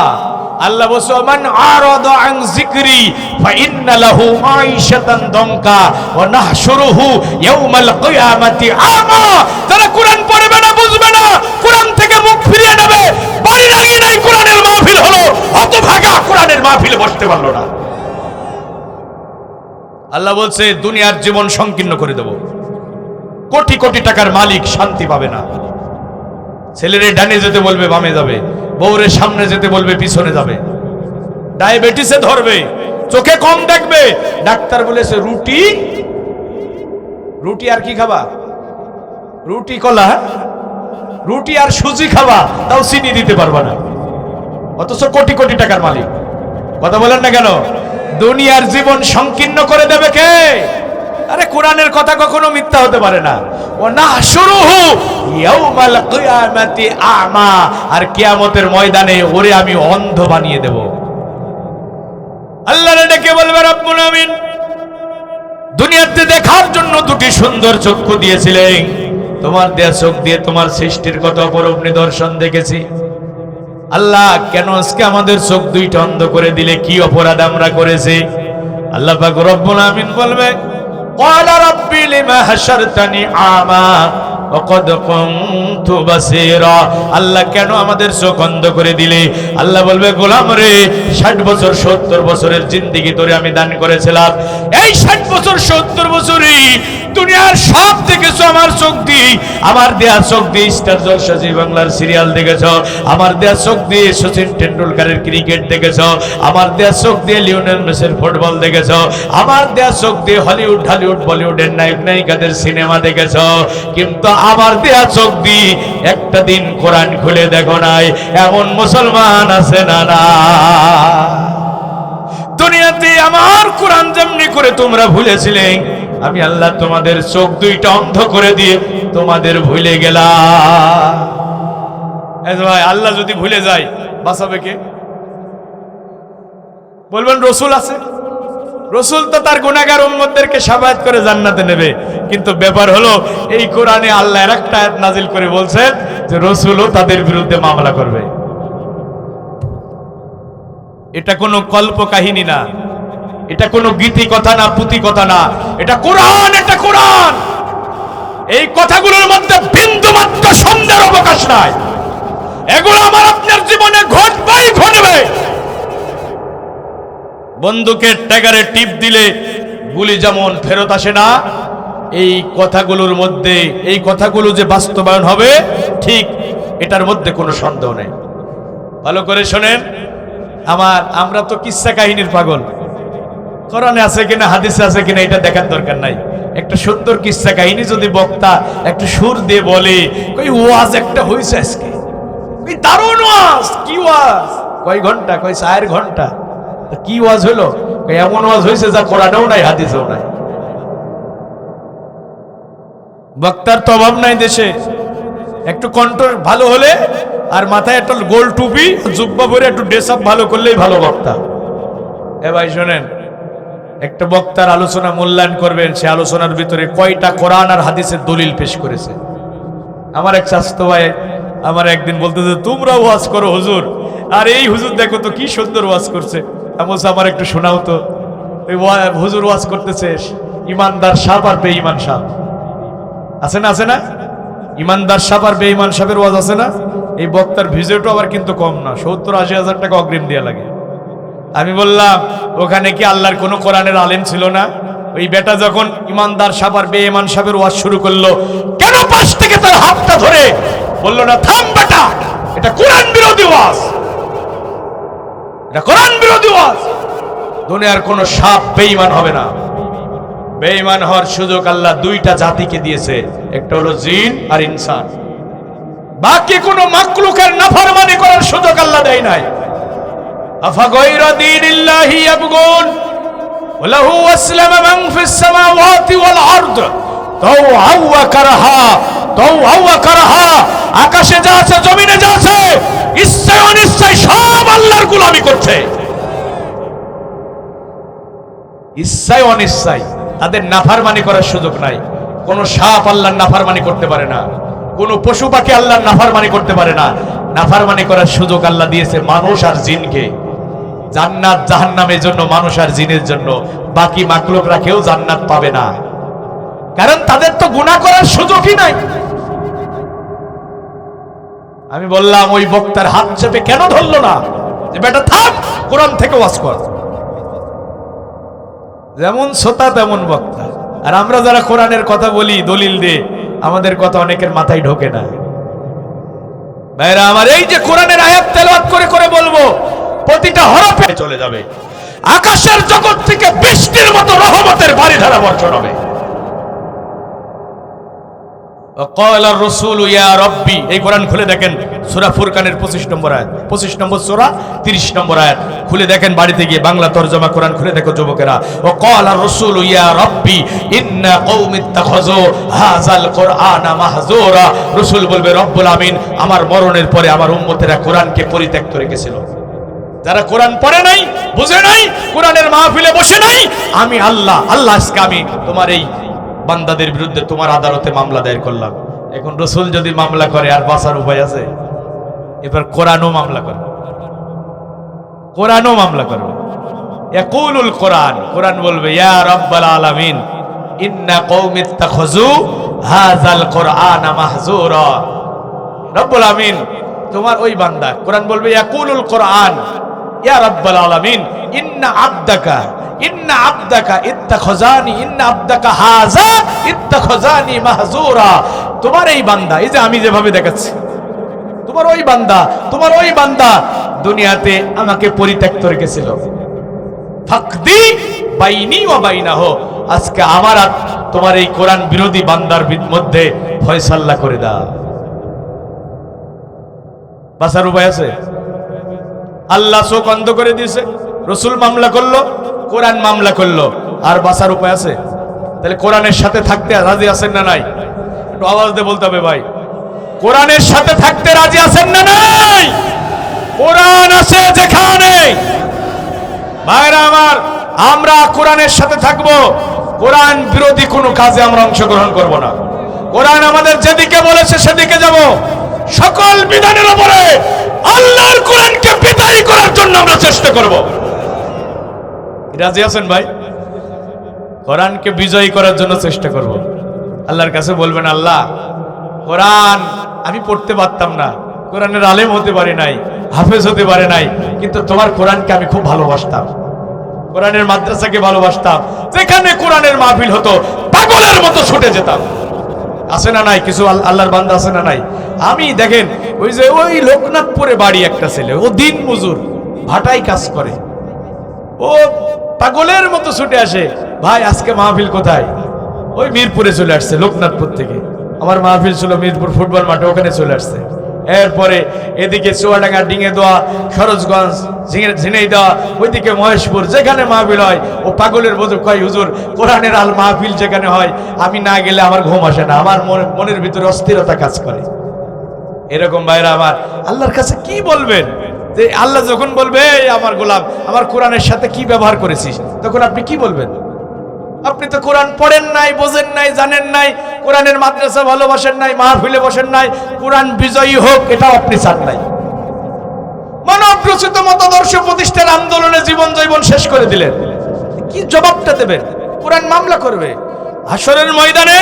আল্লাহ বলছে, মান আরাদা আন যিকরি ফাইন্না লাহু মাঈশাতান দঙ্কা ওয়া নাহশুরুহু ইয়াওমাল কিয়ামাতি আমা। যারা কোরআন পড়বে না, বুঝবে না, কোরআন থেকে মুখ ফিরিয়ে নেবে, বাড়ি লাগি নাই কোরআনের মাহফিল হলো, হতভাগা কোরআনের মাহফিলে বসতে পারলো না। আল্লাহ বলছে দুনিয়ার জীবন সংকীর্ণ করে দেব। কোটি কোটি টাকার মালিক শান্তি পাবে না। ছেলেরে ডানে যেতে বলবে বামে যাবে, বউরে সামনে যেতে বলবে পিছনে যাবে, ডায়াবেটিসে ধরবে, চোখে কম দেখবে। ডাক্তার বলেছে রুটি রুটি আর কি খাবা? রুটি কলা, রুটি আর সুজি খাবা, তাও চিনি দিতে পারবা না। অথচ কোটি কোটি টাকার মালিক। কথা বলেন না কেন? দুনিয়ার জীবন সংকীর্ণ করে দেবে কে? আরে কোরআনের কথা কখনো মিথ্যা হতে পারে না। ও নাহশুরুহু ইয়াউমাল কিয়ামাতি আমা, আর কিয়ামতের ময়দানে ওরে আমি অন্ধ বানিয়ে দেব। আল্লাহর ডেকে বলবে রব্বুল আমিন, দুনিয়াতে দেখার জন্য দুটি সুন্দর চক্ষু দিয়েছিলেন, তোমার দেয়া চোখ দিয়ে তোমার সৃষ্টির কত অপরূপ নিদর্শন দেখেছি। আল্লাহ কেন আজকে আমাদের চোখ দুইটা অন্ধ করে দিলে? কি অপরাধ আমরা করেছি? আল্লাহ পাক রব্বুল আমিন বলবে, ক্বালা রাব্বি লিমা হাশারতানি আমা ওয়া ক্বাদ কুনতু বাসীরা। আল্লাহ কেন আমাদের চোখ অন্ধ করে দিলে? আল্লাহ বলবে, গোলাম রে, 60 বছর 70 বছরের জিন্দেগি তোরে আমি দান করেছিলাম। এই 60 বছর 70 বছরই দুনিয়ার সব দেখেছো আমার চোখ দিয়ে, আমার দেয়া চোখ দিয়ে স্টার জলসা জি বাংলার সিরিয়াল দেখেছো, আমার দেয়া চোখ দিয়ে সচিন টেন্ডুলকারের ক্রিকেট দেখেছো, আমার দেয়া চোখ দিয়ে লিওনেল মেসির ফুটবল দেখেছো, আমার দেয়া চোখ দিয়ে হলিউড ঢালিউড বলিউডের নায়ক নায়িকাদের সিনেমা দেখেছো। কিন্তু আমার দেয়া চোখ দিয়ে একটা দিন কোরআন খুলে দেখো নাই, এমন মুসলমান আছে না? না, দুনিয়াতে আমার কোরআন যেমনি করে তোমরা ভুলেছিলে, আমি আল্লাহ তোমাদের চোখ দুইটা অন্ধ করে দিয়ে তোমাদের ভুলে গেলাম। এই যে ভাই আল্লাহ যদি ভুলে যায় বাঁচাবে কে? বলবেন রসুল আছে, রসুল তো তার গুনাহগার উম্মতদেরকে শাফায়াত করে জান্নাতে নেবে। কিন্তু ব্যাপার হলো এই কোরআনে আল্লাহ একটা আয়াত নাজিল করে বলছেন যে রসুলও তাদের বিরুদ্ধে মামলা করবে। এটা কোনো কল্প কাহিনী না, এটা কোনো গীতি কথা না, পুঁথি কথা না, এটা কোরআন, এটা কোরআন। এই কথাগুলোর মধ্যে বিন্দু মাত্র সন্দেহের অবকাশ নাই। এগুলো আমার আপনার জীবনে ঘটবেই ঘটবে। বন্দুকের ট্যাগারে টিপ দিলে গুলি যেমন ফেরত আসে না, এই কথাগুলোর মধ্যে এই কথাগুলো যে বাস্তবায়ন হবে ঠিক এটার মধ্যে কোনো সন্দেহ নেই। ভালো করে শোনেন, আমরা তো কিসসা কাহিনীর পাগল। কোরআনে আছে কিনা হাদিসে আছে কিনা এটা দেখার দরকার নাই। একটা সুন্দর কিসসা কাহিনী যদি বক্তা একটু সুর দিয়ে বলে, কই ওয়াজ একটা হইছে আজকে, কই দারুণ ওয়াজ, কি ওয়াজ, কয় ঘন্টা, কয় 4 ঘন্টা, কি ওয়াজ হলো, কই এমন ওয়াজ হইছে যা কোরআনেও নাই হাদিসেও নাই। বক্তার তো অভাব নাই দেশে, একটু কণ্ঠ ভালো হলে আর মাথায় একটা গোল টুপি জুব্বা পরে একটু ড্রেস আপ ভালো করলেই ভালো বক্তা। এ ভাই শোনেন, একটা বক্তার আলোচনা মূল্যায়ন করবেন, সে আলোচনার ভিতরে কয়টা কোরআন আর হাদিসের দলিল পেশ করেছে। আমার এক চাচতো ভাই আমার একদিন বলতেছে, তোমরা ওয়াজ করো হুজুর, আর এই হুজুর দেখো তো কি সুন্দর ওয়াজ করছে। আমার একটু শোনাও তো। হুজুর ওয়াজ করতেছে ইমানদার সাপ আর বেঈমান সাপ, আছে না, আছে না? ইমানদার সাপ আর বেঈমান সাপের ওয়াজ আছে না? এই বক্তার ভিজিটও আবার কিন্তু কম না, 70-80 হাজার টাকা অগ্রিম দেয়া লাগে। আমি বললাম, ওখানে কি আল্লাহর কোনো কোরআনের আলেম ছিল না? ওই বেটা যখন ইমানদার সাপ আর বেঈমান সাপের ওয়াজ শুরু করলো, কেন পাশ থেকে তার হাতটা ধরে বললো না, থাম বেটা, এটা কোরআন বিরোধী ওয়াজ, এটা কোরআন বিরোধী ওয়াজ। দুনিয়ার কোন সাপ বেঈমান হবে না। বেঈমান হওয়ার সুযোগ আল্লাহ দুইটা জাতিকে দিয়েছে, একটা হলো জিন আর ইনসান। বাকি কোন মাখলুকের নাফরমানি করার সুযোগ আল্লাহ দেয় নাই। আফা গায়রা দীনিল্লাহি ইয়াবগুন ওয়া লাহু আসলামা মান ফিস সামাওয়াতি ওয়াল আরদ তাওআ ওয়া কারহা, তাওআ ওয়া কারহা। আকাশে যা আছে, জমিনে যা আছে, ইচ্ছায় অনিচ্ছায় সব আল্লাহর গোলামি করছে। ইচ্ছায় অনিচ্ছায় তাদের নাফরমানি করার সুযোগ নাই। কোন সাপ আল্লাহর নাফরমানি করতে পারে না, কোন পশু পাখি আল্লাহর নাফরমানি করতে পারে না। নাফরমানি করার সুযোগ আল্লাহ দিয়েছে মানুষ আর জিনকে। জান্নাত জাহান্নামের জন্য মানুষ আর জিনের জন্য, বাকি মাখলুকরা কেউ জান্নাত পাবে না, কারণ তাদের তো গুনাহ করার সুযোগই নাই। আমি বললাম, ওই বক্তার হাত চেপে কেন ধরলো না যে বেটা থাম, কোরআন থেকে ওয়াজ কর। যেমন শ্রোতা তেমন বক্তা। আর আমরা যারা কোরআনের কথা বলি দলিল দিয়ে, আমাদের কথা অনেকের মাথায় ঢোকে না। ভাইরা আমার, এই যে কোরআনের আয়াত তেলাওয়াত করে করে বলবো, প্রতিটা হরফে চলে যাবে। আকাশের জগৎ থেকে বৃষ্টির মতো রহমতের বারিধারা বর্ষণ হবে। وقال الرسول يا ربي, এই কোরআন খুলে দেখেন সূরা ফুরকানের 25 নম্বর আয়াত, 25 নম্বর সূরা 30 নম্বর আয়াত খুলে দেখেন, বাড়িতে গিয়ে বাংলা তরজমা কোরআন খুলে দেখো যুবকেরা। وقال الرسول يا ربي ان قوم اتخذوا هذا القرآن مهجورا, রাসূল বলবে রব্বুল আমিন আমার মরণের পরে আমার উম্মতেরা কোরআনকে পরিত্যক্ত রেখেছিল। যারা কোরআন পড়ে নাই, বুঝে নাই, কোরআনের মাহফিলে বসে নাই, আমি আল্লাহ আজকে আমি তোমার এই বান্দাদের বিরুদ্ধে তোমার আদালতে মামলা দায়ের করলাম। এখন রাসূল যদি মামলা করে আর বাঁচার উপায় আছে? এবার কোরআনও মামলা করবে, কোরআনও মামলা করবে। ইয়াকুলুল কোরআন, কোরআন বলবে ইয়া রাব্বাল আলামিন ইন্না কওমি ইত্তাখাযু হাযাল কোরআনা মাহজুরা। রব্বুল আমিন তোমার ওই বান্দা, কোরআন বলবে ইয়াকুলুল কোরআন ইয়া রাব্বাল আলামিন ইন্না আবদাকা ইত্তাখাযানি, ইন্না আবদাকা হাযা ইত্তাখাযানি মাহজুরা। তোমার এই বান্দা, এই যে আমি যেভাবে দেখাচ্ছি, তোমার ওই বান্দা দুনিয়াতে আমাকে পরিত্যক্ত রেখেছিল। ফাকদি বাইনি ওয়া বাইনাহু, আজকে আমার আর তোমার এই কোরআন বিরোধী বান্দার মধ্যে ফয়সালা করে দাও। বাঁচার উপায় আছে? আল্লাহ চোখ অন্ধ করে দিয়েছে, রাসূল মামলা করলো, কোরআন মামলা করলো, আর বাঁচার উপায় আছে? তাহলে কোরআনের সাথে থাকতে রাজি আছেন না নাই? একটু আওয়াজ দিয়ে বলতে হবে ভাই, কোরআনের সাথে থাকতে রাজি আছেন না নাই? কোরআন আছে যেখানে, ভাইরা আমার, আমরা কোরআনের সাথে থাকব। কোরআন বিরোধী কোনো কাজে আমরা অংশগ্রহণ করব না। কোরআন আমাদের যেদিকে বলেছে সেদিকে যাব। সকল বিধানের উপরে আল্লাহর কোরআনকে বিদায়ী করার জন্য আমরা চেষ্টা করব। রাজি আছেন ভাই? কোরআনকে বিজয়ী করার জন্য চেষ্টা করব। আল্লাহর কাছে বলবেন, আল্লাহ, কোরআন আমি পড়তে পারতাম না, কোরআনের আলেম হতে পারি নাই, হাফেজ হতে পারে নাই, কিন্তু তোমার কোরআনকে আমি খুব ভালোবাসতাম, কোরআনের মাদ্রাসাকে ভালোবাসতাম। যেখানে কোরআনের মাহফিল হতো পাগলের মতো ছুটে যেতাম। আছে না নাই কিছু আল্লাহর বান্দা? আছে না নাই? আমি দেখেন, ওই লোকনাথপুরে বাড়ি একটা ছেলে, ও দিন মজুর, ভাটাই কাজ করে, ও পাগলের মতো ছুটে আসে, ভাই আজকে মাহফিল কোথায়? ওই মিরপুরে চলে আসছে, লোকনাথপুর থেকে। আমার মাহফিল ছিল মিরপুর ফুটবল মাঠে, ওখানে চলে আসছে। এরপরে এদিকে চুয়াডাঙ্গা, ডিঙে দেওয়া, সরোজগঞ্জ, ঝিনাইদহ, ওইদিকে মহেশপুর, যেখানে মাহফিল হয় ও পাগলের মতো কয়, হুজুর কোরআনের আল মাহফিল যেখানে হয় আমি না গেলে আমার ঘুম আসে না, আমার মনের ভিতরে অস্থিরতা কাজ করে। এরকম ভাইরা আমার, আল্লাহর কাছে কি বলবেন? যে আল্লাহ যখন বলবে, এই আমার গোলাম, আমার কোরআনের সাথে কি ব্যবহার করেছিস, তখন আপনি কি বলবেন? আপনি তো কোরআন পড়েন নাই, বোঝেন নাই, জানেন নাই, কোরআনের মাদ্রাসা ভালোবাসেন নাই, মাহফিলে বসেন নাই, কোরআন বিজয়ী হোক এটাও আপনি চান নাই। মানব রচিত মতাদর্শ প্রতিষ্ঠার আন্দোলনে জীবন জৈবন শেষ করে দিলেন। কি জবাবটা দেবেন? কোরআন মামলা করবে হাসরের ময়দানে।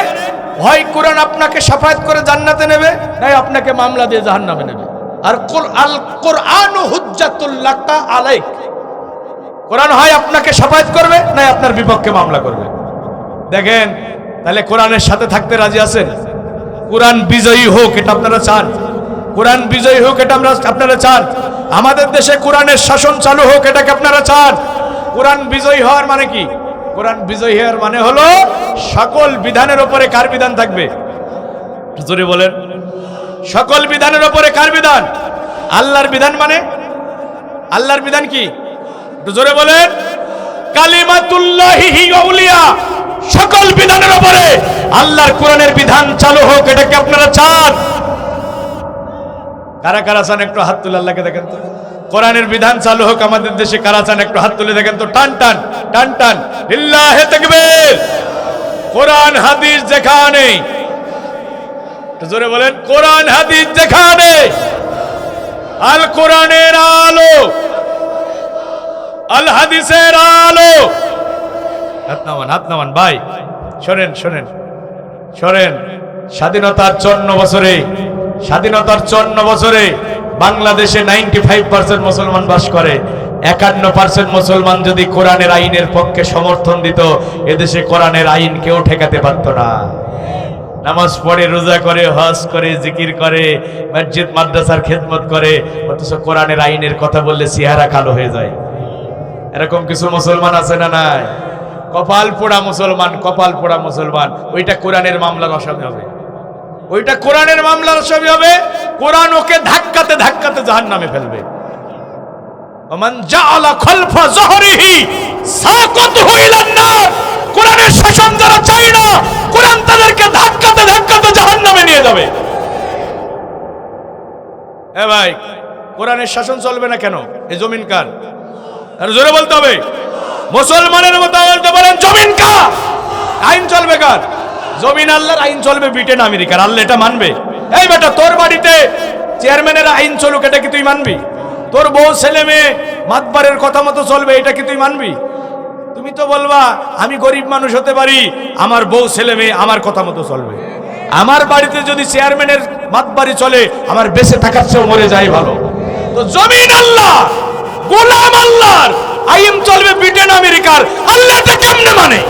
হয় কোরআন আপনাকে শাফায়াত করে জান্নাতে নেবে, নাই আপনাকে মামলা দিয়ে জাহান্নামে নেবে। আর আল কোরআন হুজ্জাতুল লাকা আলাইক, কোরআন হয় আপনাকে শাফায়াত করবে, নাই আপনার বিপক্ষে মামলা করবে। দেখেন, তাহলে কোরআনের সাথে থাকতে রাজি আছেন? কোরআন বিজয়ী হোক এটা আপনারা চান? কোরআন বিজয়ী হোক এটা আপনারা চান? আমাদের দেশে কোরআনের শাসন চালু হোক এটাকে আপনারা চান? কোরআন বিজয়ী হওয়ার মানে কি? কোরআন বিজয়ী হওয়ার মানে হলো সকল বিধানের উপরে কার বিধান থাকবে? জোরে বলেন, সকল বিধানের উপরে কার বিধান? আল্লাহর বিধান। মানে আল্লাহর বিধান কি? জোরে বলেন, কালিমাতুল্লাহি হিয়া উলিয়া। সকল বিধানের উপরে আল্লাহর কোরআনের বিধান চালু হোক এটাকে আপনারা চান? কারা কারা চান একটু হাত তুলে আল্লাহকে দেখেন তো। কোরআনের বিধান চালু হোক আমাদের দেশে কারা চান একটু হাত তুলে দেখেন তো। টান টান টান টান, লিল্লাহি তাকবীর। কোরআন হাদিস যেখানে, জোরে বলেন, কোরআন হাদিস যেখানে, আল কোরআনের আলো, আল হাদিসের আলো। হাত নামান, হাত নামান ভাই। শোনেন শোনেন শোনেন, স্বাধীনতার 54 বছরে, স্বাধীনতার 54 বছরে বাংলাদেশে 95% মুসলমান বাস করে। 51% মুসলমান যদি কোরআনের আইনের পক্ষে সমর্থন দিত, এদেশে কোরআনের আইন কেউ ঠেকাতে পারত না। নামাজ পড়ে, রোজা করে, হজ করে, জিকির করে, মসজিদ মাদ্রাসার খেদমত করে, অথচ কোরআনের আইনের কথা বললে চেহারা কালো হয়ে যায়। এরকম কিছু মুসলমান আছে না নাই? কপাল পোড়া মুসলমান, কপাল পোড়া মুসলমান। ওইটা কোরআনের মামলার আসামি হবে, ওইটা কোরআনের মামলার আসামি হবে। কোরআন ওকে ধাক্কাতে ধাক্কাতে জাহান্নামে ফেলবে। ওমান জাআলা খালফা যহরিহি সাকাতহু ইলান নার। কোরআনের শাসন যারা চায় না, কোরআন তাদেরকে ধাক্কাতে ধাক্কাতে জাহান্নামে নিয়ে যাবে। এ ভাই, কোরআনের শাসন চলবে না কেন? এই জমিন কার? আর জোরে বলতে হবে, মুসলমানের মতো বলতে পারেন, জমিন কার? আইন চলবে কার? জমিন আল্লাহর, আইন চলবে ব্রিটেন আমেরিকার। আল্লাহ এটা মানবে? এই বেটা, তোর বাড়িতে চেয়ারম্যানের আইন চলুক, এটা কি তুই মানবি? তোর বউ ছেলে মেয়ে মাতবারের কথা মতো চলবে, এটা কি তুই মানবি? তুমি তো বলবা, আমি গরিব মানুষ হতে পারি, আমার বউ ছেলে মেয়ে আমার কথা মতো চলবে। আমার বাড়িতে যদি চেয়ারম্যানের মাতবারি চলে, আমার বেঁচে থাকার চেয়েও মরে যাই ভালো। তো জমিন আল্লাহ, গোলাম আল্লাহর, আইন চলবে ব্রিটেন আমেরিকার। আল্লাহটা কেমনে মানে?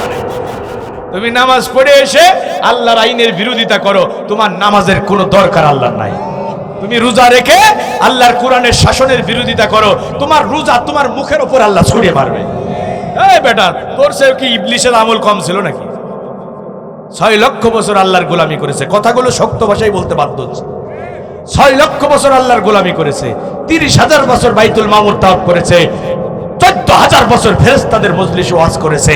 তুমি নামাজ পড়ে এসে আল্লাহর আইনের বিরোধিতা করো, তোমার নামাজের কোনো দরকার আল্লাহর নাই। তুমি রোজা রেখে আল্লাহর কোরআনের শাসনের বিরোধিতা করো, তোমার রোজা তোমার মুখের উপর আল্লাহ ছড়িয়ে মারবে। এই বেটা, তোর সে কি ইবলিসের আমল কম ছিল নাকি? 6 লক্ষ বছর আল্লাহর গোলামি করেছে। কথাগুলো শক্ত ভাষায় বলতে বাধ্য হচ্ছে। 6 লক্ষ বছর আল্লাহর গোলামি করেছে, 30,000 বছর বাইতুল মামুর তাওয়াফ করেছে, 14 হাজার বছর ফেরেশতাদের মজলিসে ওয়াজ করেছে,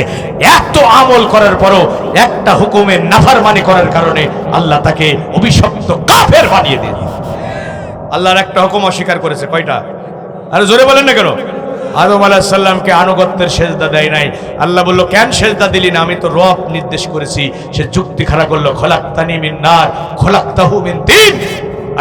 এত আমল করার পরও একটা হুকুমের নাফরমানি করার কারণে আল্লাহ তাকে অভিশপ্ত কাফের বানিয়ে দিয়েছে। আল্লাহর একটা হুকুম অস্বীকার করেছে, কয়টা? আরে জোরে বলেন না কেন? আদম আলাইহিস সালামকে আনুগত্যের সেজদা দেয় নাই। আল্লাহ বলল, কেন সেজদা দিলি না? আমি তো রব নির্দেশ করেছি। সে যুক্তি খাড়া করলো, খলাকতানি মিন নার খলাকতাহু মিন তিন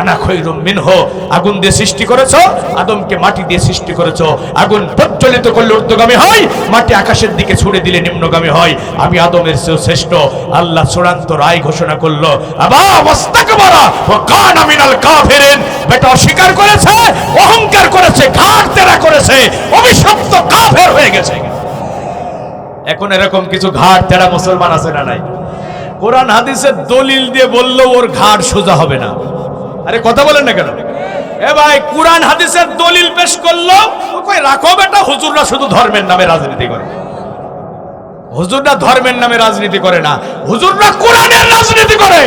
আনা খৈরুম মিনহু। আগুন দিয়ে সৃষ্টি করেছো, আদমকে মাটি দিয়ে সৃষ্টি করেছো। আগুন প্রজ্বলিত করলে ঊর্ধ্বগামী হয়, মাটি আকাশের দিকে ছুড়ে দিলে নিম্নগামী হয়। আমি আদমের চেয়েও শ্রেষ্ঠ। আল্লাহ চূড়ান্ত রায় ঘোষণা করলো, আবা ওয়াস্তাকবারা ওয়া কানা মিনাল কাফিরিন। বেটা অস্বীকার করেছে, অহংকার করেছে, ঘাড় তেরা করেছে, অভিশপ্ত কাফের হয়ে গেছে। এখন এরকম কিছু ঘাড় তেরা মুসলমান আছে না নাই? কোরআন হাদিসের দলিল দিয়ে বললো ওর ঘাড় সোজা হবে না। আরে কথা বলেন না কেন? এ ভাই, কোরআন হাদিসের দলিল পেশ করলো, কই রাখো বেটা, হুজুররা শুধু ধর্মের নামে রাজনীতি করে। হুজুররা ধর্মের নামে রাজনীতি করে না, হুজুররা কোরআনের রাজনীতি করে।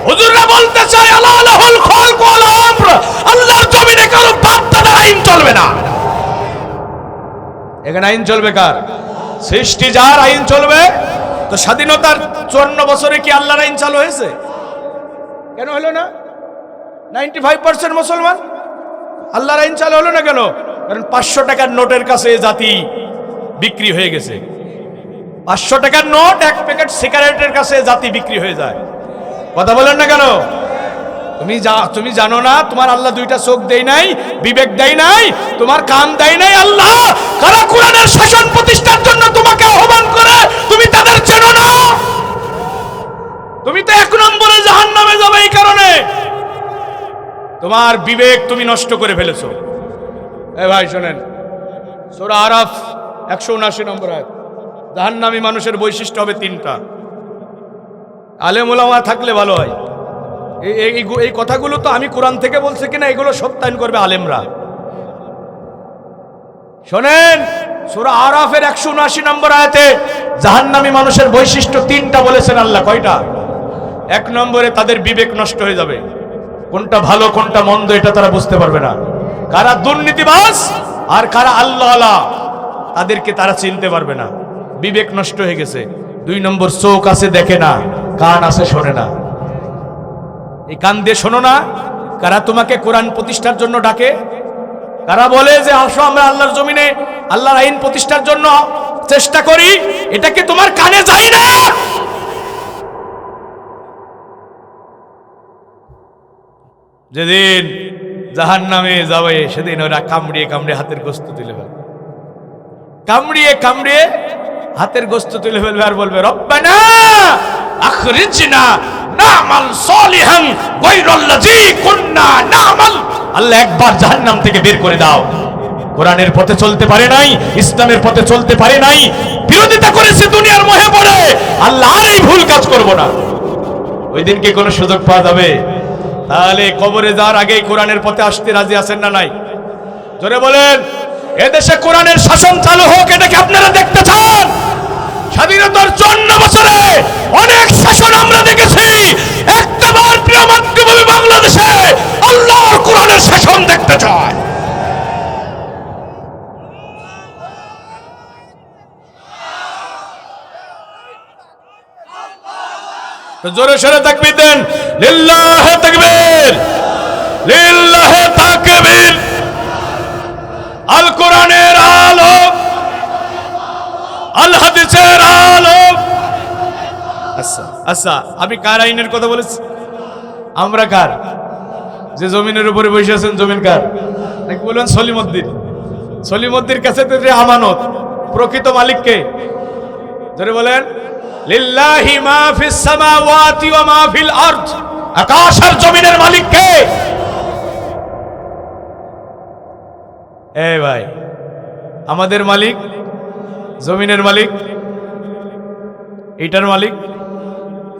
হুজুররা বলতে চায় আলাহুল খালক ওয়াল আমর, আল্লাহর জমিনে কারো বাপ দাদার আইন চলবে না। এখানে আইন চলবে কার? সৃষ্টি যার, আইন চলবে। তো স্বাধীনতার 54 বছরে কি আল্লাহর আইন চালু হয়েছে? কেন হলো না? 95% মুসলমান, আল্লাহর আইন চালু হলো না কেন? কারণ 500 টাকার নোটের কাছে জাতি বিক্রি হয়ে গেছে। 500 টাকার নোট, এক প্যাকেট সিগারেটের কাছে জাতি বিক্রি হয়ে যায়। কথা বলেন না কেন? তুমি জানো না তোমার আল্লাহ দুইটা চোখ দেয় নাই, বিবেক দেয় নাই, তোমার কান দেয় নাই? আল্লাহ কারা কোরআনের শাসন প্রতিষ্ঠার জন্য তোমাকে আহ্বান করে, তুমি তাদের চেনো না? তুমি তো 1 নম্বরে জাহান্নামে যাবে এই কারণে। তোমার বিবেক তুমি নষ্ট করে ফেলেছো। এ ভাই শোনেন, সূরা আরাফ 179 নম্বর আয়াত। জাহান্নামী মানুষের বৈশিষ্ট্য হবে 3টা। আলেম ওলামা থাকলে ভালো হয়। এই কথাগুলো তো আমি কোরআন থেকে বলছি কিনা, এগুলো সত্যায়ন করবে আলেমরা। শোনেন, সূরা আরাফের 179 নম্বর আয়াতে জাহান্নামী মানুষের বৈশিষ্ট্য 3টা বলেছেন আল্লাহ। কয়টা? 1 নম্বরে তাদের বিবেক নষ্ট হয়ে যাবে, কোনটা ভালো কোনটা মন্দ এটা তারা বুঝতে পারবে না। কারা দুর্নীতিবাজ আর কারা আল্লাহওয়ালা তাদেরকে তারা চিনতে পারবে না, বিবেক নষ্ট হয়ে গেছে। 2 নম্বর, চোখ আছে দেখে না, কান আছে শোনে না। এই কান দিয়ে শোনো না? কারা তোমাকে কোরআন প্রতিষ্ঠার জন্য ডাকে? কারা বলে যে আসো আমরা আল্লাহর জমিনে আল্লাহর আইন প্রতিষ্ঠার জন্য চেষ্টা করি? এটা কি তোমার কানে যায় না? যেদিন জাহান্নামে যাবে সেদিন ওরা কামড়িয়ে কামড়িয়ে হাতের গোস্ত তুলে ফেলবে, কামড়িয়ে কামড়িয়ে হাতের গোস্ত তুলে ফেলবে আর বলবে, রব্বানা আখরিজনা নামাল সালিহান গায়রাল্লাযী কুননা নামাল। আল্লাহ একবার জাহান্নাম থেকে বের করে দাও। কোরআনের পথে চলতে পারে নাই, ইসলামের পথে চলতে পারে নাই, বিরোধিতা করেছে দুনিয়ার মোহে পড়ে। আল্লাহ আর এই ভুল কাজ করব না। ওই দিন কি কোনো সুযোগ পাওয়া যাবে? তাহলে কবরে যাওয়ার আগেই কোরআনের পথে আসতে রাজি আছেন না নাই? জোরে বলেন। এদেশে কোরআনের শাসন চালু হোক, এটা কি আপনারা দেখতে চান? স্বাধীনতার 54 বছরে অনেক শাসন আমরা দেখেছি, একটাবার প্রিয় মাতৃভূমি বাংলাদেশে আল্লাহর কোরআনের শাসন দেখতে চায়। তো জোরে সরে তাকবীর দেন, লিল্লাহে তাকবীর, লিল্লাহে তাকবীর। আল কোরআনের আলো, আল হাদিসের আলো। আচ্ছা আচ্ছা, আমি কার আইনের কথা বলেছি? আমরা কার? যে জমিনের উপরে বসে আছেন, জমিন কার? নাকি বলবেন সলিমউদ্দিন? সলিমউদ্দিনের কাছে তো আমানত, প্রকৃত মালিক কে? ধরে বলেন, লিল্লাহি মা ফিস সামাওয়াতি ওয়া মা ফিল আরদ। আকাশ আর জমিনের মালিক কে? এই ভাই, আমাদের মালিক, জমিনের মালিক, এটার মালিক।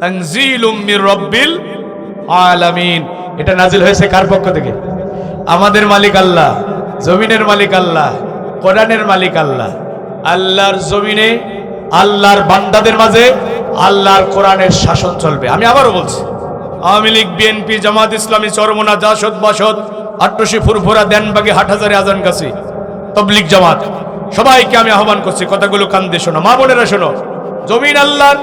তানজিলুম মির রাব্বিল আলামিন। এটা নাজিল হয়েছে কার পক্ষ থেকে? আমাদের মালিক আল্লাহ, জমিনের মালিক আল্লাহ, কোরআনের মালিক আল্লাহ। আল্লাহর জমিনে আল্লাহর বান্দাদের মাঝে আল্লাহর কোরআনের শাসন চলবে। আমি আবারও বলছি, আওয়ামী লীগ, বিএনপি, জামাত ইসলামী, চরমোনা, জাসদ, বাসদ, আট্রসি, ফুরফুরা, দেনবাগি, হাটহাজারি, আজানগাছি, তবলিগ জামাত, সবাইকে আমি আহ্বান করছি, কথাগুলো কান দিয়ে শোনো, মা বোনেরা শোনো। জমিন আল্লাহর,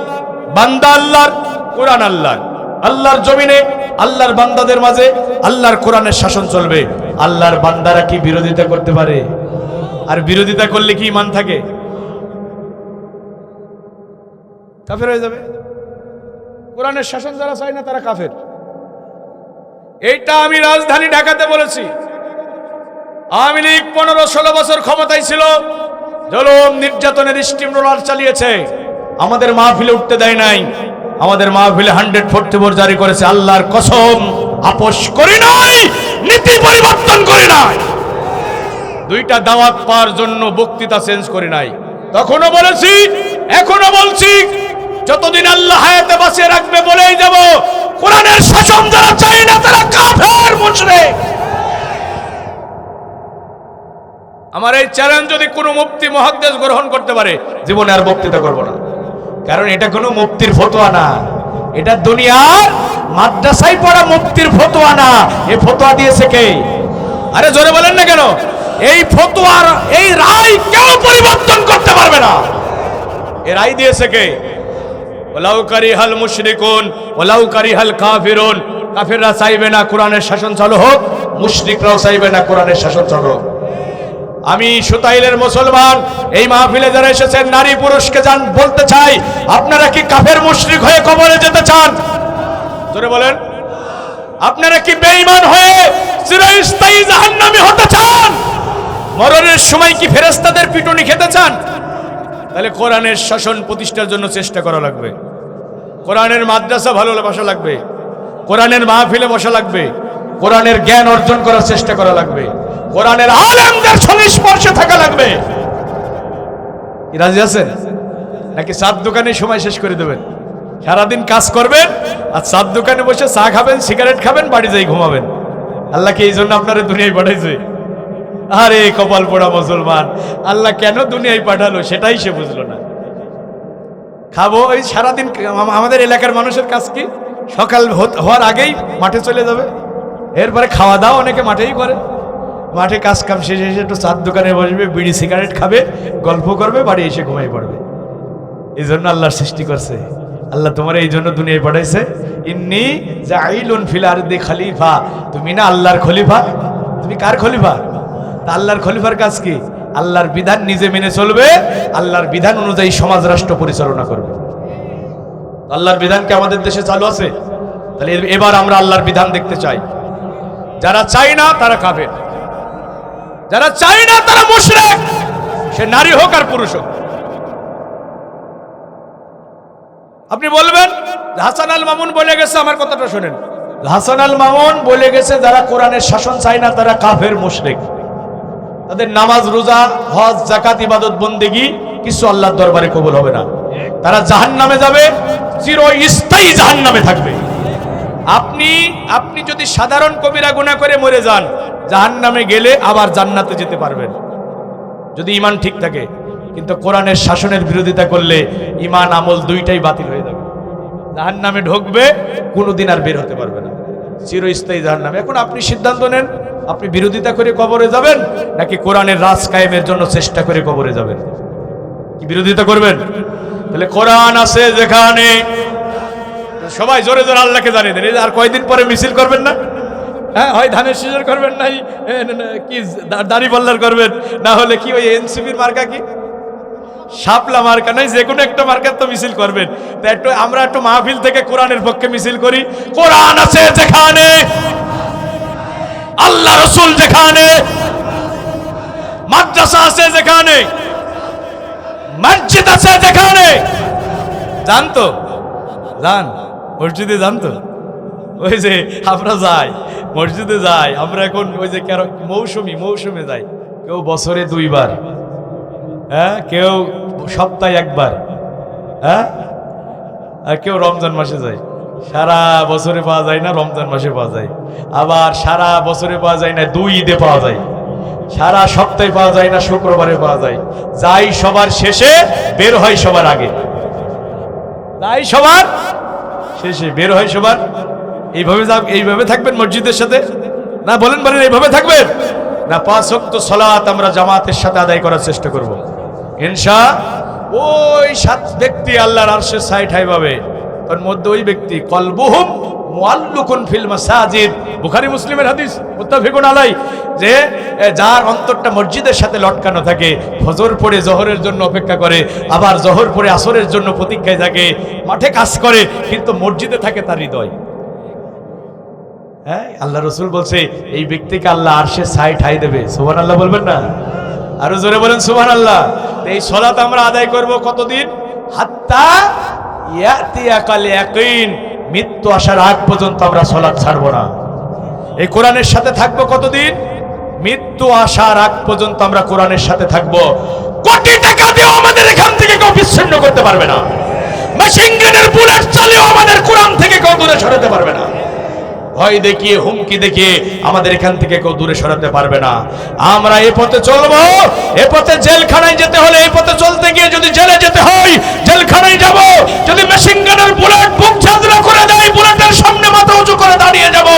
বান্দা আল্লাহর, কোরআন আল্লাহর। আল্লাহর জমিনে আল্লাহর বান্দাদের মাঝে আল্লাহর কোরআনের শাসন চলবে। আল্লাহর বান্দারা কি বিরোধিতা করতে পারে? আর বিরোধিতা করলে কি ঈমান থাকে? কাফের হয়ে যাবে। কোরআনের শাসন যারা চায় না তারা কাফের। এইটা আমি রাজধানী ঢাকাতে বলেছি। আওয়ামী লীগ 15-16 বছর ক্ষমতায় ছিল, জুলুম নির্যাতনের স্টিম রোলার চালিয়েছে, আমাদের মাহফিলে উঠতে দেয় নাই। আমাদের মাহফিলে 144 জারি করেছে। আল্লাহর কসম, আপোষ করি নাই, নীতি পরিবর্তন করি নাই। 2টা দাওয়াত পাওয়ার জন্য বক্তৃতা চেঞ্জ করি নাই। তখনও বলেছি, এখনো বলছি, যতদিন আল্লাহ হায়াতে বাঁচিয়ে রাখবে বলেই যাব, কোরআনের শাসন যারা চায় না তারা কাফের, মুশরিক। আমার এই চ্যালেঞ্জ যদি কোনো মুফতি মুহাদ্দিস গ্রহণ করতে পারে, জীবনে আর বক্তৃতা করব না। কারণ এটা কোনো মুফতির ফতোয়া না, এটা দুনিয়ার মাদ্রাসায় পড়া মুফতির ফতোয়া না। এই ফতোয়া দিয়েছে কে? আরে জোরে বলেন না কেন? এই ফতোয়ার এই রায় কেউ পরিবর্তন করতে পারবে না। এই রায় দিয়েছে কে? ওয়ালাউ কারিহাল মুশরিকুন ওয়ালাউ কারিহাল কাফিরুন। কাফিররা চাইবে না কোরআনের শাসন চালু হোক, মুশরিকরাও চাইবে না কোরআনের শাসন চালু হোক। আমি সুতাইলের মুসলমান, এই মাহফিলে যারা এসেছেন নারী পুরুষকে জান বলতে চাই, আপনারা কি কাফের মুশরিক হয়ে কবরে যেতে চান? জোরে বলেন। আপনারা কি বেঈমান হয়ে চিরস্থায়ী জাহান্নামী হতে চান? মরণের সময় কি ফেরেশতাদের পিটুনি খেতে চান? তাহলে কোরআনের শাসন প্রতিষ্ঠার জন্য চেষ্টা করা লাগবে। কোরআনের মাদ্রাসা ভালোবাসা লাগবে, কোরআনের মাহফিলে বসা লাগবে, কোরআনের জ্ঞান অর্জন করার চেষ্টা করা লাগবে, কোরআনের আলেমদের সংস্পর্শে থাকা লাগবে। কি রাজি আছেন? নাকি চার দোকানে সময় শেষ করে দেবেন? সারাদিন কাজ করবেন আর চার দোকানে বসে চা খাবেন, সিগারেট খাবেন, বাড়ি যাই ঘুমাবেন। আল্লাহ কি এই জন্য আপনারা দুনিয়ায় পাঠাইছে? আরে কপাল পোড়া মুসলমান, আল্লাহ কেন দুনিয়ায় পাঠালো সেটাই সে বুঝলো না। খাবো ওই সারাদিন। আমাদের এলাকার মানুষের কাজ কি? সকাল হওয়ার আগেই মাঠে চলে যাবে, এরপরে খাওয়া দাওয়া অনেকে মাঠেই করে। মাঠে কাজ কাম শেষে এসে একটু চার দোকানে বসবে, বিড়ি সিগারেট খাবে, গল্প করবে, বাড়ি এসে ঘুমাই পড়বে। এই জন্য আল্লাহর সৃষ্টি করছে। আল্লাহ তোমার এই জন্য দুনিয়ায় পাঠাইছে। ইন্নী জাইলুন ফিল আরদি খলিফা। তুমি না আল্লাহর খলিফা? তুমি কার খলিফা? তা আল্লাহর খলিফার কাজ কি? আল্লাহর বিধান নিজে মেনে চলবে, আল্লাহর বিধান অনুযায়ী সমাজ রাষ্ট্র পরিচালনা করবে। আল্লাহর বিধান কি আমাদের দেশে চালু আছে? তাহলে এবার আমরা আল্লাহর বিধান দেখতে চাই। যারা চায় না তারা কাফের, যারা চায় না তারা মুশরিক, সে নারী হোক আর পুরুষ হোক। আপনি বলবেন হাসান আল মামুন বলে গেছে, আমার কথাটা শুনেন। হাসান আল মামুন বলে গেছে যারা কোরআনের শাসন চায় না তারা কাফের, মুশরিক। তাদের নামাজ, রোজা, হজ, যাকাত, ইবাদত, বন্দেগী কিছু আল্লাহর দরবারে কবুল হবে না। তারা জাহান্নামে যাবে, চিরস্থায়ী জাহান্নামে থাকবে। আপনি যদি সাধারণ কবিরা গুনাহ করে মরে যান, জাহান্নামে গেলে আবার জান্নাতে যেতে পারবেন যদি ঈমান ঠিক থাকে। কিন্তু কোরআনের শাসনের বিরোধিতা করলে ঈমান আমল দুইটাই বাতিল হয়ে যাবে। জাহান্নামে ঢুকবে, কোনোদিন আর বের হতে পারবে না, চিরস্থায়ী জাহান্নামে। এখন আপনি সিদ্ধান্ত নেন, আপনি বিরোধিতা করে কবরে যাবেন নাকি কোরআনের রাজ কায়েমের জন্য চেষ্টা করে কবরে যাবেন? কি বিরোধিতা করবেন? তাহলে কোরআন আছে যেখানে, সবাই জোরে জোরে আল্লাহকে জানিয়ে দেন। আর কয়দিন পরে মিছিল করবেন না? হ্যাঁ, হয় ধানের শীষের করবেন, নাই কি দাড়িপাল্লার করবেন, না হলে কি ওই এনসিপির মার্কা কি শাপলা মার্কা, নাই যে কোনো একটা মার্কার তো মিছিল করবেন। তা একটু আমরা একটু মাহফিল থেকে কোরআনের পক্ষে মিছিল করি। কোরআন আছে যেখানে, আল্লাহ রাসূল যেখানে, মাদ্রাসা আছে যেখানে, মসজিদ আছে যেখানে, জানতো জান মসজিদে জানতো, ওই যে আমরা যাই মসজিদে যাই আমরা এখন, ওই যে মৌসুমে যাই, কেউ বছরে 2 বার, হ্যাঁ, কেউ সপ্তাহে 1 বার, হ্যাঁ, আর কেউ রমজান মাসে যায়। সারা বছরে পাওয়া যায় না, রমজান মাসে পাওয়া যায়। আবার সারা বছরে পাওয়া যায় না, 2 ঈদে পাওয়া যায়। সারা সপ্তাহে পাওয়া যায় না, শুক্রবারে পাওয়া যায়। যাই সবার শেষে, বের হয় সবার আগে। যাই সবার শেষে, বের হয় সবার। এইভাবে থাকবেন মসজিদের সাথে? না বলেন এইভাবে থাকবেন? না 5 ওয়াক্ত সালাত আমরা জামাতের সাথে আদায় করার চেষ্টা করব ওই 7 ব্যক্তি আল্লাহর আরশে ছায়া ঠাঁই পাবে। তার মধ্যে ওই ব্যক্তি কলবুহুম মুআল্লাকুন ফিল মাসাজিদ, বুখারী মুসলিমের হাদিস মুত্তাফিকুন আলাই, যে যার অন্তরটা মসজিদের সাথে লটকানো থাকে, ফজর পড়ে জোহরের জন্য অপেক্ষা করে, আবার জোহর পড়ে আসরের জন্য প্রতীক্ষায় থাকে, মাঠে কাজ করে কিন্তু মসজিদে থাকে তার হৃদয়। হ্যাঁ, আল্লাহ রাসূল বলছে এই ব্যক্তিকে আল্লাহ আরশে ছায়া ঠাঁই দেবে। সুবহানাল্লাহ বলবেন না? আরো জোরে বলেন সুবহানাল্লাহ। এই সালাত আমরা আদায় করব কতদিন? হাত্তা ইয়াতিয়াকাল ইয়াকিন, মৃত্যু আসার আগ পর্যন্ত আমরা সালাত ছাড়ব না। এই কোরআনের সাথে থাকব কতদিন? মৃত্যু আসার আগ পর্যন্ত আমরা কোরআনের সাথে থাকব। কোটি টাকা দিয়েও আমাদের এখান থেকে কেউ বিচ্ছিন্ন করতে পারবে না। মেশিন গানের বুলেট চালিয়েও আমাদের কোরআন থেকে কেউ দূরে সরাতে পারবে না। ভয় দেখিয়ে, হুমকি দেখিয়ে আমাদের এখান থেকে কেউ দূরে সরাতে পারবে না। আমরা এই পথে চলবো। এই পথে জেলখানায় যেতে হলে এই পথে চলতে গিয়ে যদি জেলে যেতে হয় জেলখানায় যাব। যদি মেশিন গানের বুলেট বুক ঝাঁঝরা করে দেয়, বুলেটের সামনে মাথা উঁচু করে দাঁড়িয়ে যাব।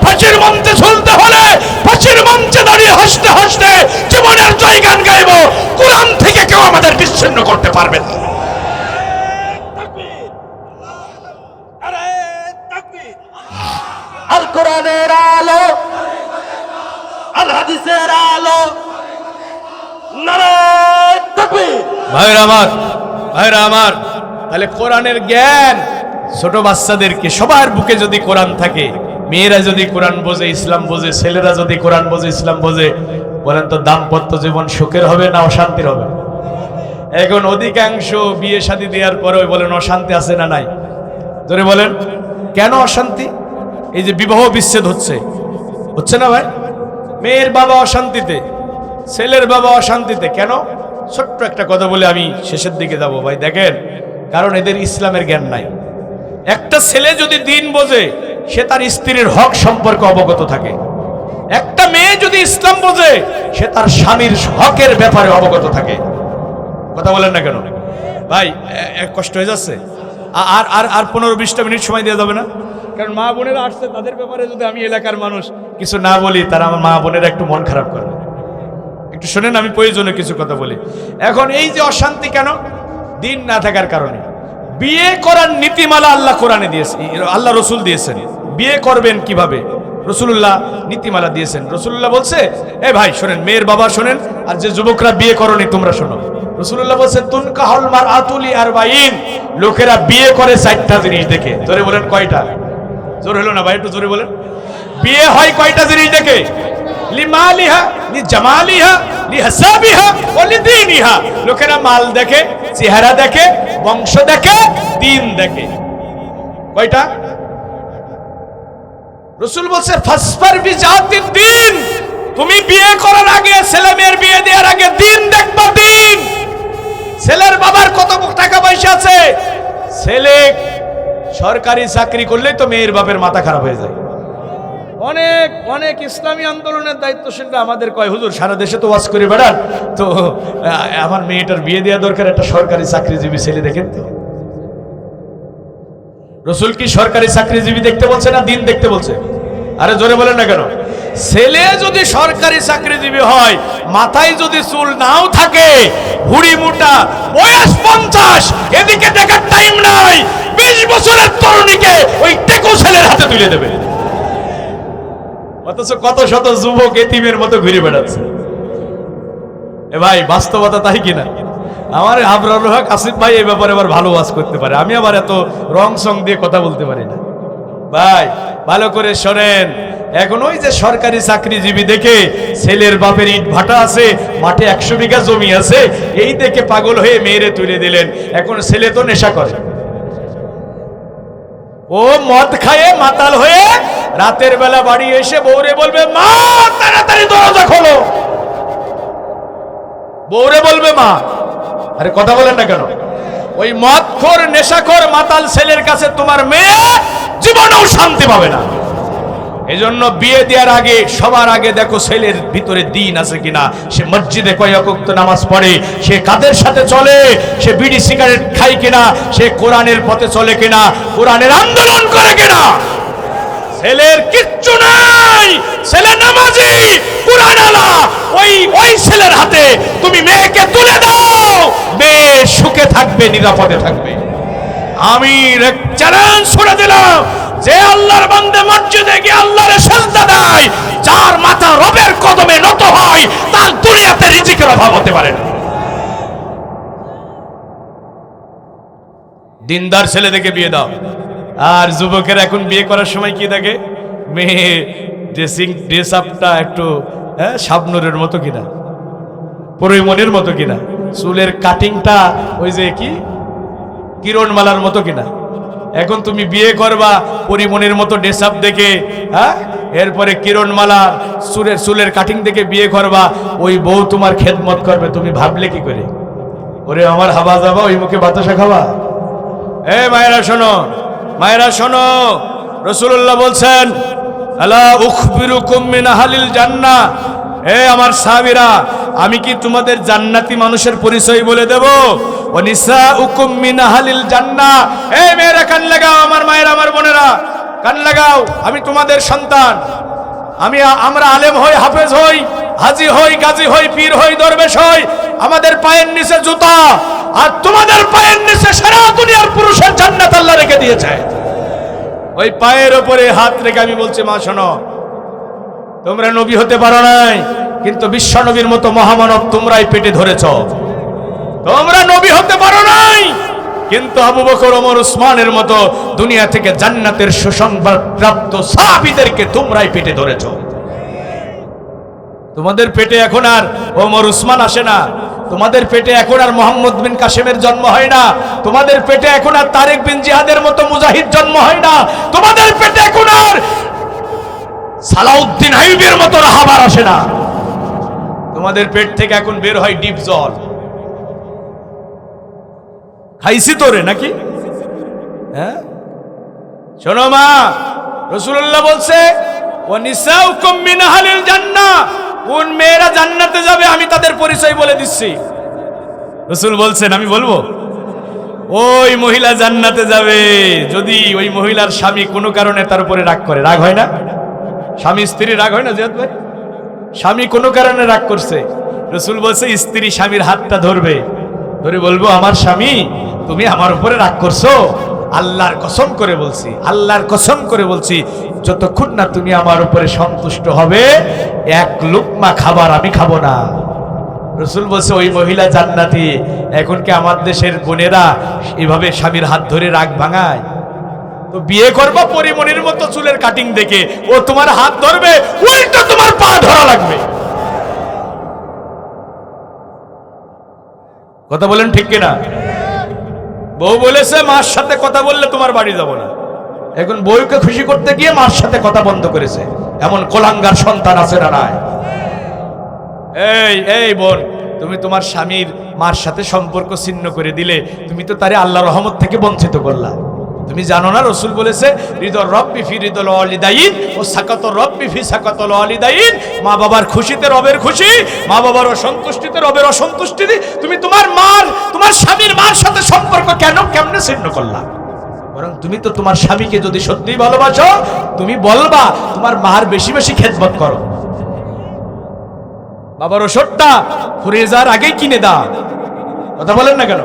ফাঁসির মঞ্চে ঝুলতে হলে ফাঁসির মঞ্চে দাঁড়িয়ে হাসতে হাসতে জীবনের জয়গান গাইব। কোরআন থেকে কেউ আমাদের বিচ্ছিন্ন করতে পারবে না। আল কোরআনের আলো, আল হাদিসের আলো, নারায়ে তাকবীর। ভাইরা আমার, তাহলে কোরআনের জ্ঞান ছোট বাচ্চাদেরকে, সবার বুকে যদি কোরআন থাকে, মেয়েরা যদি কোরআন বোঝে, ইসলাম বোঝে, ছেলেরা যদি কোরআন বোঝে, ইসলাম বোঝে, বলেন তো দাম্পত্য জীবন সুখের হবে না অশান্তির হবে? এখন অধিকাংশ বিয়ে শাদী দেওয়ার পরেও বলেন অশান্তি আছে না নাই? জোরে বলেন, কেন অশান্তি? এই যে বিবাহ বিচ্ছেদ হচ্ছে না ভাই? মেয়ের বাবা অশান্তিতে, ছেলের বাবা অশান্তিতে। কেন? ছোট্ট একটা কথা বলে আমি শেষের দিকে যাব ভাই। দেখেন, কারণ এদের ইসলামের জ্ঞান নাই। একটা ছেলে যদি দিন বোঝে, সে তার স্ত্রীর হক সম্পর্কে অবগত থাকে। একটা মেয়ে যদি ইসলাম বোঝে, সে তার স্বামীর হকের ব্যাপারে অবগত থাকে। কথা বলেন না কেন ভাই? কষ্ট হয়ে যাচ্ছে? আর আর আর 15-20টা মিনিট সময় দেওয়া যাবে না? কারণ মা বোনেরা আসছে, তাদের ব্যাপারে যদি আমি এলাকার মানুষ কিছু না বলি, তারা আমার মা বোনেরা একটু মন খারাপ করবে। একটু শোনেন, আমি প্রয়োজনে কিছু কথা বলি। এখন এই যে অশান্তি কেন? দিন না থাকার কারণে। বিয়ে করার নীতিমালা আল্লাহ কোরআনে দিয়েছে, আল্লাহ রসুল দিয়েছেন। বিয়ে করবেন কিভাবে রাসূলুল্লাহ নীতিমালা দিয়েছেন। রাসূলুল্লাহ বলছে, এ ভাই শোনেন, মেয়ের বাবা শোনেন, আর যে যুবকরা বিয়ে করনি তোমরা শোনো। রাসূলুল্লাহ বলছে তুনকাহুল মারআতু লি40, লোকেরা বিয়ে করে 4টা জিনিস দেখে। জোরে বলেন কয়টা? জোর হলো না ভাই, একটু জোরে বলেন। বিয়ে হয় কয়টা জিনিস দেখে? লিমালিহা, লিজামালিহা, লিহাসাবিহা ওয়া লিদীনিহা। লোকেরা মাল দেখে, চেহারা দেখে, বংশ দেখে, দিন দেখে। কয়টা? রাসূল বলছে ফাসফার বিজাতিদ দ্বীন, তুমি বিয়ে করার আগে, ছেলে মেয়ের বিয়ে দেওয়ার আগে দিন দেখবা। দিন, ছেলের বাবার কত টাকা পয়সা আছে। ছেলে সরকারি চাকরি করলেই তো মেয়ের বাপের মাথা খারাপ হয়ে যায়। অনেক অনেক ইসলামী আন্দোলনের দায়িত্বশীলরা আমাদের কয়, হুজুর সারা দেশে তো ওয়াজ করে বেড়ান, তো আমার মেয়েটার বিয়ে দেওয়া দরকার, একটা সরকারি চাকরিজীবী ছেলে দেখেন তো। রাসূল কি সরকারি চাকরিজীবী দেখতে বলছে না দিন দেখতে বলছে? আরে জোরে বলেন না কেন? ছেলে যদি সরকারি চাকরিজীবী হয়, মাথায় যদি চুল নাও থাকে, ভুড়ি মোটা, বয়স 50, এদিকে দেখার টাইম নাই, 20 বছরের তরুণীকে ওই টেকো ছেলের হাতে তুলে দেবে। অথচ কত শত যুবক এতিমের মতো ঘুরে বেড়াচ্ছে। এ ভাই, বাস্তবতা তাই কিনা? আমার আবরারুল হক আসিফ ভাই এই ব্যাপারে আবার ভালো ওয়াজ করতে পারে, আমি আবার এত রং সং দিয়ে কথা বলতে পারি না। ভাই ভালো করে শোনেন, এখন ওই যে সরকারি চাকরিজীবী দেখে ছেলের বাপের ইট ভাটা আছে, মাঠে 100 বিঘা জমি আছে, এই দেখে পাগল হয়ে মেয়েরে তুলে দিলেন। এখন ছেলে তো নেশা করে, ও মদ খায়ে মাতাল হয়ে রাতের বেলা বাড়ি এসে বউরে বলবে, মা তাড়াতাড়ি দরজা খোলো। বউরে বলবে মা। আরে কথা বলেন না কেন? ওই মদখোর, নেশাখোর, মাতাল ছেলের কাছে তোমার মেয়ে জীবনেও শান্তি পাবে না। এজন্য বিয়ে দেওয়ার আগে সবার আগে দেখো ছেলের ভিতরে দিন আছে কিনা, সে মসজিদে কয় ওয়াক্ত নামাজ পড়ে, সে কাদের সাথে চলে, সে বিড়ি সিগারেট খায় কিনা, সে কোরআনের পথে চলে কিনা, কোরআনের আন্দোলন করে কিনা। ছেলের কিচ্ছু নাই, ছেলে নামাজি কুরআন আলা, ওই ছেলের হাতে তুমি মেয়েকে তুলে দাও, মেয়ে সুখে থাকবে, নিরাপদে থাকবে। আমি এক চ্যালেঞ্জ ছুড়ে দিলাম, যে আল্লাহর বান্দা মসজিদে গিয়ে আল্লাহর সিজদা দেয়, যার মাথা রবের কদমে নত হয়, তার দুনিয়াতে রিজিকের অভাব হতে পারে না। দিনদার ছেলে দেখে বিয়ে দাও। আর যুবকের এখন বিয়ে করার সময় কি দেখে, মেয়ে ড্রেস আপটা একটু শাবনুরের মতো কিনা, পরিমণির মতো কিনা, চুলের কাটিংটা ওই যে কি কিরণমালার মতো কিনা। এখন তুমি বিয়ে করবা পরিমণির মতো ড্রেস আপ দেখে, এরপরে কিরণমালা চুলের কাটিং দেখে বিয়ে করবা, ওই বউ তোমার খেদমত করবে, তুমি ভাবলে কি করে? ওরে আমার হাবা যাবা, ওই মুখে বাতাসা খাবা। মায়েরা শোনো, মায়েরা শোনো, রাসূলুল্লাহ বলছেন, আলা উখবিরুকুম মিন আহলিল জান্নাহ, আমার সাহাবীরা, আমি কি তোমাদের জান্নাতি মানুষের পরিচয় বলে দেব? ওয়া নিসাউকুম মিন আহলিল জান্নাহ, মেয়েরা কান লাগাও, আমার মায়েরা, আমার বোনেরা কান লাগাও, আমি তোমাদের সন্তান। আমরা আলেম হই, হাফেজ হই, হাজী হই, গাজী হই, পীর হই, দরবেশ হই, আমাদের পায়ের নিচে জুতা, আর তোমাদের পায়ের নিচে সারা দুনিয়ার পুরুষের জান্নাত আল্লাহ রেখে দিয়েছে। ওই পায়ের উপরে হাত রেখে আমি বলছি, মা শোনো, তোমরা নবী হতে পারো নাই, কিন্তু বিশ্ব নবীর মতো মহামানব তোমরাই পেটে ধরেছ। তোমরা নবী হতে পারো নাই, কিন্তু আবু বকর, ওমর, উসমানের মতো দুনিয়া থেকে জান্নাতের সুসংবাদ প্রাপ্ত সাহাবীদেরকে তোমরাই পেটে ধরেছ। তোমাদের পেটে এখন আর ওমর, উসমান আসে না, তোমাদের পেটে এখন আর মোহাম্মদ বিন কাসেমের জন্ম হয় না, তোমাদের পেটে এখন আর তারেক বিন জিহাদের মতো মুজাহিদ জন্ম হয় না, তোমাদের পেটে এখন আর সালাউদ্দিন আইয়ুবের মতো রাহাবার আসে না, তোমাদের পেট থেকে এখন বের হয় ডিপ জল। খাইছি তোরে নাকি? শোনো মা, রাসূলুল্লাহ বলছে, ওয়া নিসাউকুম মিন আহলিল জান্নাহ, কোন মেয়েরা জান্নাতে যাবে আমি তাদের পরিচয় বলে দিচ্ছি। রাসূল বলছেন, আমি বলবো? ওই মহিলা জান্নাতে যাবে যদি ওই মহিলার স্বামী কোনো কারণে তার উপরে রাগ করে। রাগ হয় না? স্বামী স্ত্রী রাগ হয় না জিয়াদ ভাই? স্বামী কোনো কারণে রাগ করছে, রাসূল বলছে স্ত্রী স্বামীর হাতটা ধরবে, ধরে বলবো, আমার স্বামী, তুমি আমার উপরে রাগ করছো, আল্লাহর কসম করে বলছি, আল্লাহর কসম করে বলছি, যতক্ষণ না তুমি আমার উপরে সন্তুষ্ট হবে, এক লুকমা খাবার আমি খাবো না। রাসূল বলছে, ওই মহিলা জান্নাতি। এখন কি আমার দেশের বোনেরা এভাবে স্বামীর হাত ধরে রাগ ভাঙায়? তো বিয়ে করবা পরিমণির মতো চুলের কাটিং দেখে, ও তোমার হাত ধরবে, উল্টো তোমার পা ধরা লাগবে। কথা বলেন ঠিক কিনা? বউ বলেছে, মার সাথে কথা বললে তোমার বাড়ি যাব না। এখন বউকে খুশি করতে গিয়ে মার সাথে কথা বন্ধ করেছে। এমন কোলাঙ্গার সন্তান আছে না নাই? এই বোন, তুমি তোমার স্বামীর মার সাথে সম্পর্ক ছিন্ন করে দিলে, তুমি তো তারে আল্লাহর রহমত থেকে বঞ্চিত করলা। তুমি জানো না রাসূল বলেছে, রিদর রব্বি ফি রিদল ওয়ালিদাইন ও সাকাতুর রব্বি ফি সাকাতুল ওয়ালিদাইন, মা বাবার খুশিতে রবের খুশি, মা বাবার অসন্তুষ্টিতে রবের অসন্তুষ্টি। তুমি তোমার স্বামীর মার সাথে সম্পর্ক কেমনে ছিন্ন করলা? বরং তুমি তো তোমার স্বামীকে যদি সত্যিই ভালোবাসো, তুমি বলবা তোমার মার বেশি বেশি খেদমত করো। বাবার ওষুধটা ফুরিয়ে যাওয়ার আগেই কিনে দাও। কথা বলেন না কেন?